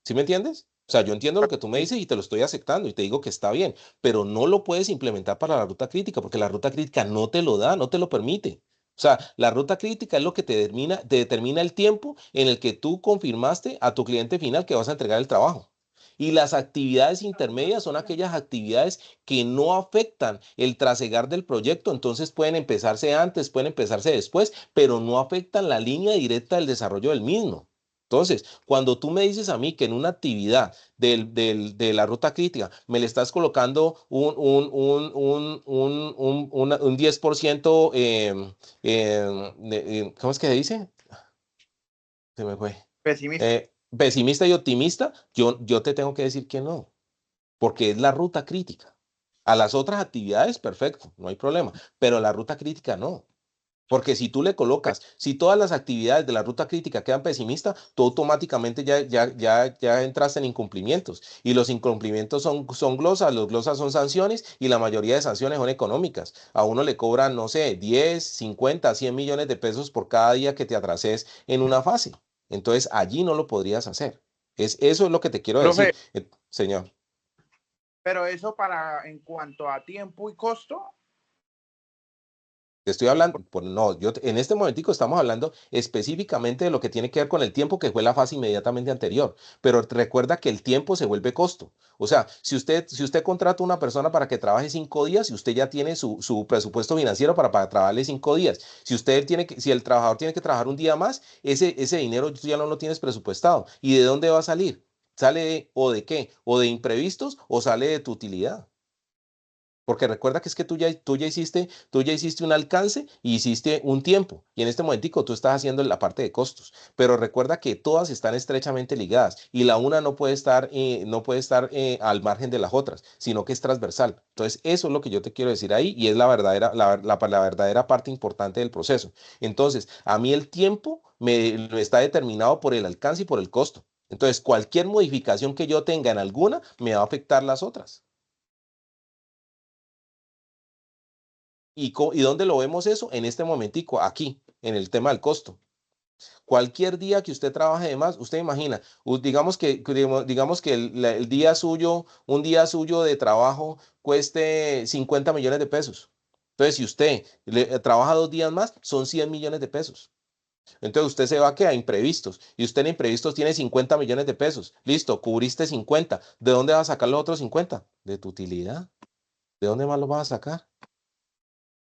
Speaker 1: ¿Sí me entiendes? O sea, yo entiendo lo que tú me dices y te lo estoy aceptando y te digo que está bien, pero no lo puedes implementar para la ruta crítica porque la ruta crítica no te lo da, no te lo permite. O sea, la ruta crítica es lo que te determina el tiempo en el que tú confirmaste a tu cliente final que vas a entregar el trabajo. Y las actividades intermedias son aquellas actividades que no afectan el trasegar del proyecto, entonces pueden empezarse antes, pueden empezarse después, pero no afectan la línea directa del desarrollo del mismo. Entonces, cuando tú me dices a mí que en una actividad de la ruta crítica me le estás colocando un 10%, ¿cómo es que se dice? Se me fue.
Speaker 11: Pesimista.
Speaker 1: Pesimista y optimista, yo te tengo que decir que no, porque es la ruta crítica. A las otras actividades, perfecto, no hay problema, pero la ruta crítica no. Porque si tú le colocas, si todas las actividades de la ruta crítica quedan pesimistas, tú automáticamente ya entraste en incumplimientos. Y los incumplimientos son glosas, los glosas son sanciones y la mayoría de sanciones son económicas. A uno le cobran, no sé, 10, 50, 100 millones de pesos por cada día que te atrases en una fase. Entonces allí no lo podrías hacer. Eso es lo que te quiero
Speaker 11: Profe,
Speaker 1: decir, señor.
Speaker 11: pero eso en cuanto a tiempo y costo.
Speaker 1: Te estoy hablando, no, en este momentico estamos hablando específicamente de lo que tiene que ver con el tiempo que fue la fase inmediatamente anterior, pero recuerda que el tiempo se vuelve costo. O sea, si usted contrata a una persona para que trabaje 5 días y usted ya tiene su presupuesto financiero para trabajarle 5 días, si el trabajador tiene que trabajar un día más, ese dinero tú ya no lo tienes presupuestado. ¿Y de dónde va a salir? ¿Sale o de qué? ¿O de imprevistos o sale de tu utilidad? Porque recuerda que es que tú ya hiciste un alcance y hiciste un tiempo. Y en este momentico tú estás haciendo la parte de costos. Pero recuerda que todas están estrechamente ligadas y la una no puede estar al margen de las otras, sino que es transversal. Entonces, eso es lo que yo te quiero decir ahí y es la verdadera parte importante del proceso. Entonces, a mí el tiempo me está determinado por el alcance y por el costo. Entonces, cualquier modificación que yo tenga en alguna me va a afectar las otras. ¿Y dónde lo vemos eso? En este momentico, aquí, en el tema del costo. Cualquier día que usted trabaje de más, usted imagina, digamos que el día suyo, un día suyo de trabajo cueste 50 millones de pesos. Entonces, si usted trabaja 2 días más, son 100 millones de pesos. Entonces, usted se va a imprevistos. Y usted en imprevistos tiene 50 millones de pesos. Listo, cubriste 50. ¿De dónde vas a sacar los otros 50? De tu utilidad. ¿De dónde más los vas a sacar?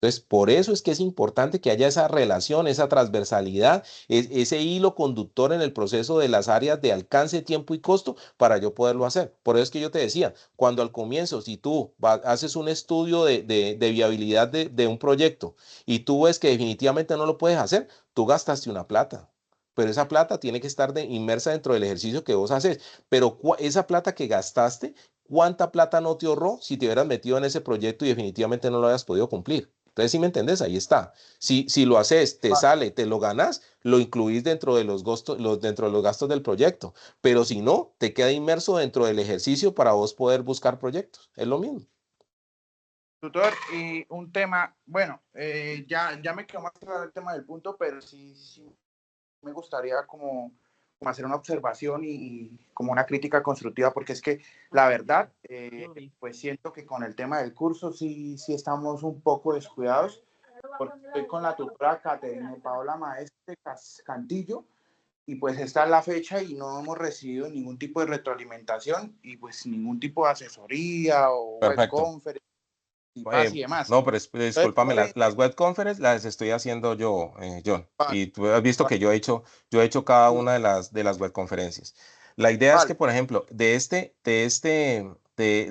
Speaker 1: Entonces, por eso es que es importante que haya esa relación, esa transversalidad, ese hilo conductor en el proceso de las áreas de alcance, tiempo y costo para yo poderlo hacer. Por eso es que yo te decía, cuando al comienzo, si tú haces un estudio de viabilidad de un proyecto y tú ves que definitivamente no lo puedes hacer, tú gastaste una plata. pero esa plata tiene que estar inmersa dentro del ejercicio que vos haces. Pero esa plata que gastaste, ¿cuánta plata no te ahorró si te hubieras metido en ese proyecto y definitivamente no lo habías podido cumplir? Entonces, si me entendés, ahí está. Si lo haces, te sale, te lo ganas, lo incluís dentro de dentro de los gastos del proyecto. Pero si no, te queda inmerso dentro del ejercicio para vos poder buscar proyectos. Es lo mismo.
Speaker 11: Tutor, y un tema, bueno, ya me quedó más claro el tema del punto, pero sí me gustaría como hacer una observación y como una crítica constructiva, porque es que la verdad, pues siento que con el tema del curso sí estamos un poco descuidados, porque estoy con la tutora Caterina Paola Maestre Cantillo, y pues esta es la fecha y no hemos recibido ningún tipo de retroalimentación y pues ningún tipo de asesoría o web
Speaker 1: Perfecto.
Speaker 11: conference y demás.
Speaker 1: No, pero discúlpame, las web conferences las estoy haciendo yo, John. Y tú has visto que yo he hecho cada una de las web conferencias. La idea es que, por ejemplo, de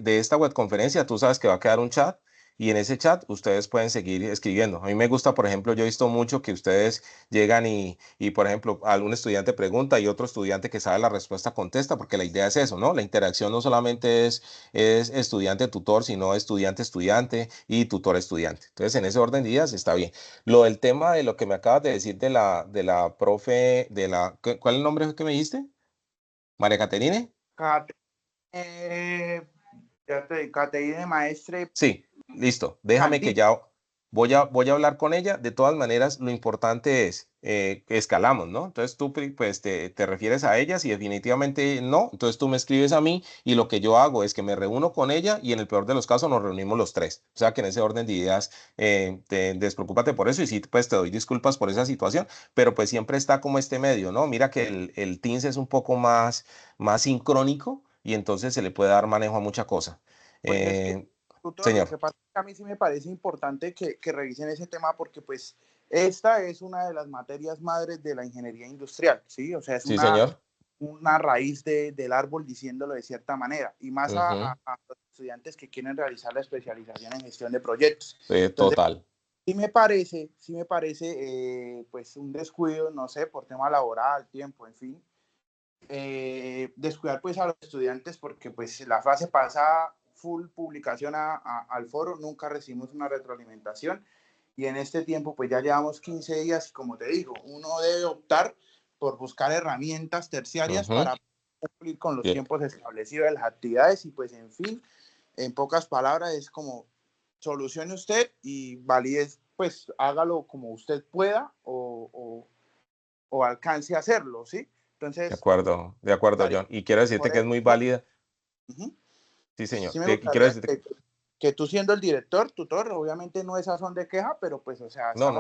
Speaker 1: esta web conferencia, tú sabes que va a quedar un chat y en ese chat ustedes pueden seguir escribiendo. A mí me gusta, por ejemplo, yo he visto mucho que ustedes llegan y por ejemplo, algún estudiante pregunta y otro estudiante que sabe la respuesta contesta, porque la idea es eso, ¿no? La interacción no solamente es estudiante-tutor, sino estudiante-estudiante y tutor-estudiante. Entonces, en ese orden de ideas está bien. Lo del tema de lo que me acabas de decir de la profe, ¿cuál es el nombre que me dijiste? ¿María Caterine?
Speaker 11: Caterine Maestre.
Speaker 1: Sí, listo. Déjame que ya voy a hablar con ella. De todas maneras, lo importante es que escalamos, ¿no? Entonces tú pues te refieres a ellas y definitivamente no. Entonces tú me escribes a mí y lo que yo hago es que me reúno con ella y en el peor de los casos nos reunimos los tres. O sea que en ese orden de ideas, despreocúpate por eso y sí, pues te doy disculpas por esa situación, pero pues siempre está como este medio, ¿no? Mira que el Teams es un poco más sincrónico y entonces se le puede dar manejo a mucha cosa.
Speaker 11: Tutor,
Speaker 1: Señor.
Speaker 11: lo que pasa es que a mí sí me parece importante que revisen ese tema porque pues esta es una de las materias madres de la ingeniería industrial, ¿sí? O sea, es una raíz del árbol, diciéndolo de cierta manera, y más a los estudiantes que quieren realizar la especialización en gestión de proyectos. Entonces,
Speaker 1: total.
Speaker 11: Sí me parece pues un descuido, no sé, por tema laboral, tiempo, en fin, descuidar pues a los estudiantes porque pues la fase pasada full publicación al foro, nunca recibimos una retroalimentación y en este tiempo pues ya llevamos 15 días y como te digo, uno debe optar por buscar herramientas terciarias para cumplir con los tiempos establecidos de las actividades y pues en fin, en pocas palabras es como solucione usted y valide, pues hágalo como usted pueda o alcance a hacerlo, ¿sí? Entonces,
Speaker 1: de acuerdo, John. Y quiero decirte que es muy válida. Sí, señor.
Speaker 11: Sí me
Speaker 1: quiero decirte
Speaker 11: que tú siendo el director, tutor, obviamente no es razón de queja, pero pues, o sea,
Speaker 1: no.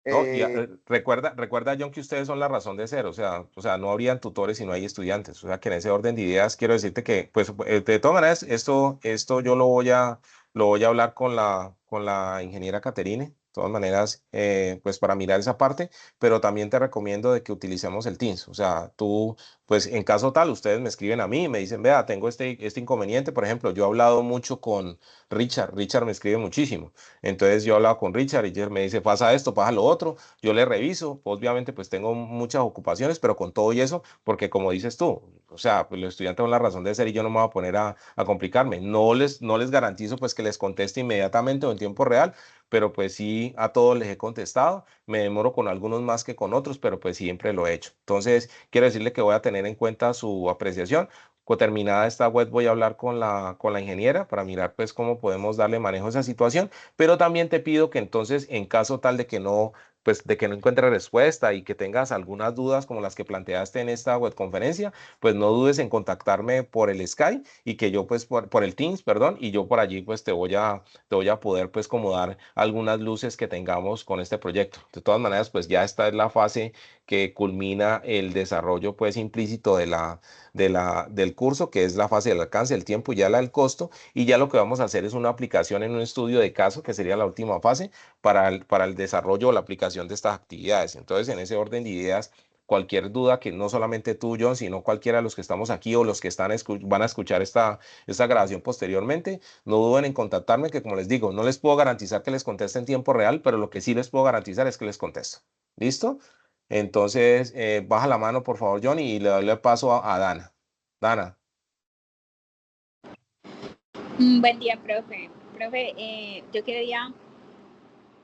Speaker 1: No, y recuerda, John, que ustedes son la razón de ser, o sea, no habrían tutores si no hay estudiantes, o sea, que en ese orden de ideas quiero decirte que, pues, de todas maneras, esto yo lo voy a hablar con la ingeniera Caterine, de todas maneras, pues, para mirar esa parte, pero también te recomiendo de que utilicemos el Teams, o sea, tú, pues, en caso tal, ustedes me escriben a mí y me dicen, vea, tengo este inconveniente, por ejemplo, yo he hablado mucho con Richard me escribe muchísimo, entonces yo he hablado con Richard y él me dice, pasa esto, pasa lo otro, yo le reviso, obviamente pues tengo muchas ocupaciones, pero con todo y eso, porque como dices tú, o sea, pues los estudiantes son la razón de ser y yo no me voy a poner a complicarme, no les garantizo pues que les conteste inmediatamente o en tiempo real, pero pues sí a todos les he contestado, me demoro con algunos más que con otros, pero pues siempre lo he hecho. Entonces quiero decirle que voy a tener en cuenta su apreciación. Terminada esta web voy a hablar con la ingeniera para mirar pues cómo podemos darle manejo a esa situación, pero también te pido que entonces en caso tal de que no encuentre respuesta y que tengas algunas dudas como las que planteaste en esta webconferencia, pues no dudes en contactarme por el Skype y que yo pues por el Teams, perdón, y yo por allí pues te voy a poder pues como dar algunas luces que tengamos con este proyecto. De todas maneras, pues ya esta es la fase que culmina el desarrollo pues implícito del curso, que es la fase del alcance, el tiempo y ya la del costo, y ya lo que vamos a hacer es una aplicación en un estudio de caso, que sería la última fase para el desarrollo o la aplicación de estas actividades. Entonces, en ese orden de ideas, cualquier duda que no solamente tú, John, sino cualquiera de los que estamos aquí o los que van a escuchar esta grabación posteriormente, no duden en contactarme, que como les digo, no les puedo garantizar que les conteste en tiempo real, pero lo que sí les puedo garantizar es que les contesto. ¿Listo? Entonces, baja la mano, por favor, Johnny, y le doy el paso a Dana. Dana.
Speaker 12: Buen día, profe. Profe, yo quería,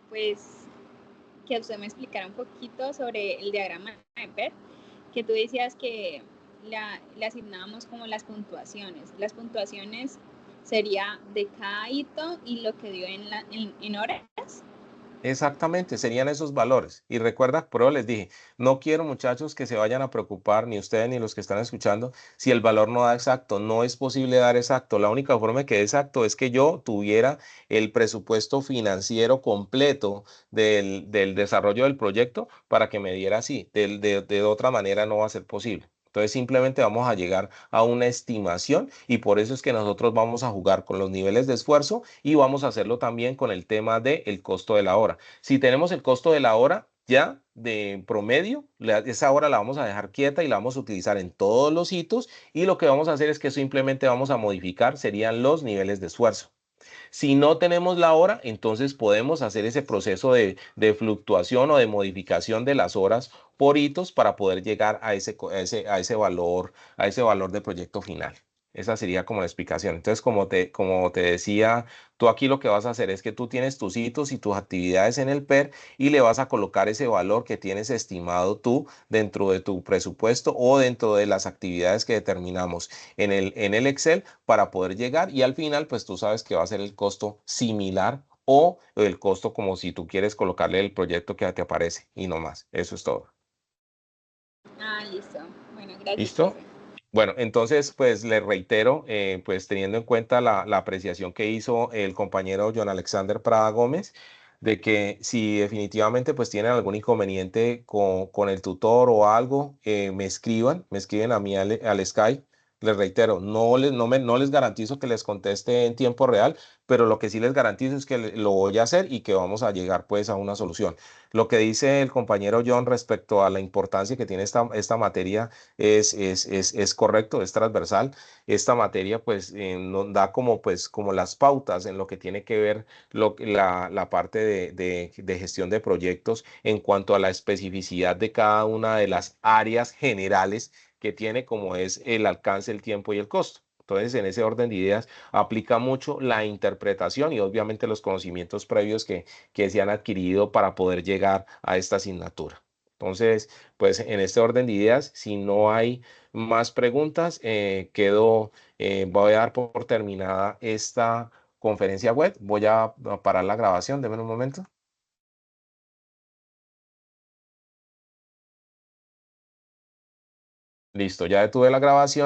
Speaker 12: pues, que usted me explicara un poquito sobre el diagrama de PER, que tú decías que le asignábamos como las puntuaciones. Las puntuaciones sería de cada hito y lo que dio en horas.
Speaker 1: Exactamente, serían esos valores. Y recuerda, pero les dije, no quiero, muchachos, que se vayan a preocupar, ni ustedes ni los que están escuchando, si el valor no da exacto. No es posible dar exacto. La única forma de que dé exacto es que yo tuviera el presupuesto financiero completo del desarrollo del proyecto para que me diera así. De otra manera no va a ser posible. Entonces simplemente vamos a llegar a una estimación y por eso es que nosotros vamos a jugar con los niveles de esfuerzo y vamos a hacerlo también con el tema del costo de la hora. Si tenemos el costo de la hora ya de promedio, esa hora la vamos a dejar quieta y la vamos a utilizar en todos los hitos y lo que vamos a hacer es que simplemente vamos a modificar, serían los niveles de esfuerzo. Si no tenemos la hora, entonces podemos hacer ese proceso de fluctuación o de modificación de las horas por hitos para poder llegar a ese valor de proyecto final. Esa sería como la explicación. Entonces, como te decía, tú aquí lo que vas a hacer es que tú tienes tus hitos y tus actividades en el PER y le vas a colocar ese valor que tienes estimado tú dentro de tu presupuesto o dentro de las actividades que determinamos en el Excel para poder llegar y al final pues tú sabes que va a ser el costo similar o el costo como si tú quieres colocarle el proyecto que te aparece y no más. Eso es todo.
Speaker 12: Listo. Bueno, gracias.
Speaker 1: ¿Listo?
Speaker 12: Profe.
Speaker 1: Bueno, entonces, pues le reitero, pues teniendo en cuenta la apreciación que hizo el compañero John Alexander Prada Gómez, de que si definitivamente pues tienen algún inconveniente con el tutor o algo, me escriben a mí al Skype. Les reitero, no les garantizo que les conteste en tiempo real, pero lo que sí les garantizo es que lo voy a hacer y que vamos a llegar pues a una solución. Lo que dice el compañero John respecto a la importancia que tiene esta materia es correcto, es transversal. Esta materia pues nos da como las pautas en lo que tiene que ver la parte de gestión de proyectos en cuanto a la especificidad de cada una de las áreas generales que tiene, como es el alcance, el tiempo y el costo. Entonces, en ese orden de ideas, aplica mucho la interpretación y obviamente los conocimientos previos que se han adquirido para poder llegar a esta asignatura. Entonces, pues en este orden de ideas, si no hay más preguntas, voy a dar por terminada esta conferencia web. Voy a parar la grabación, denme un momento. Listo, ya detuve la grabación.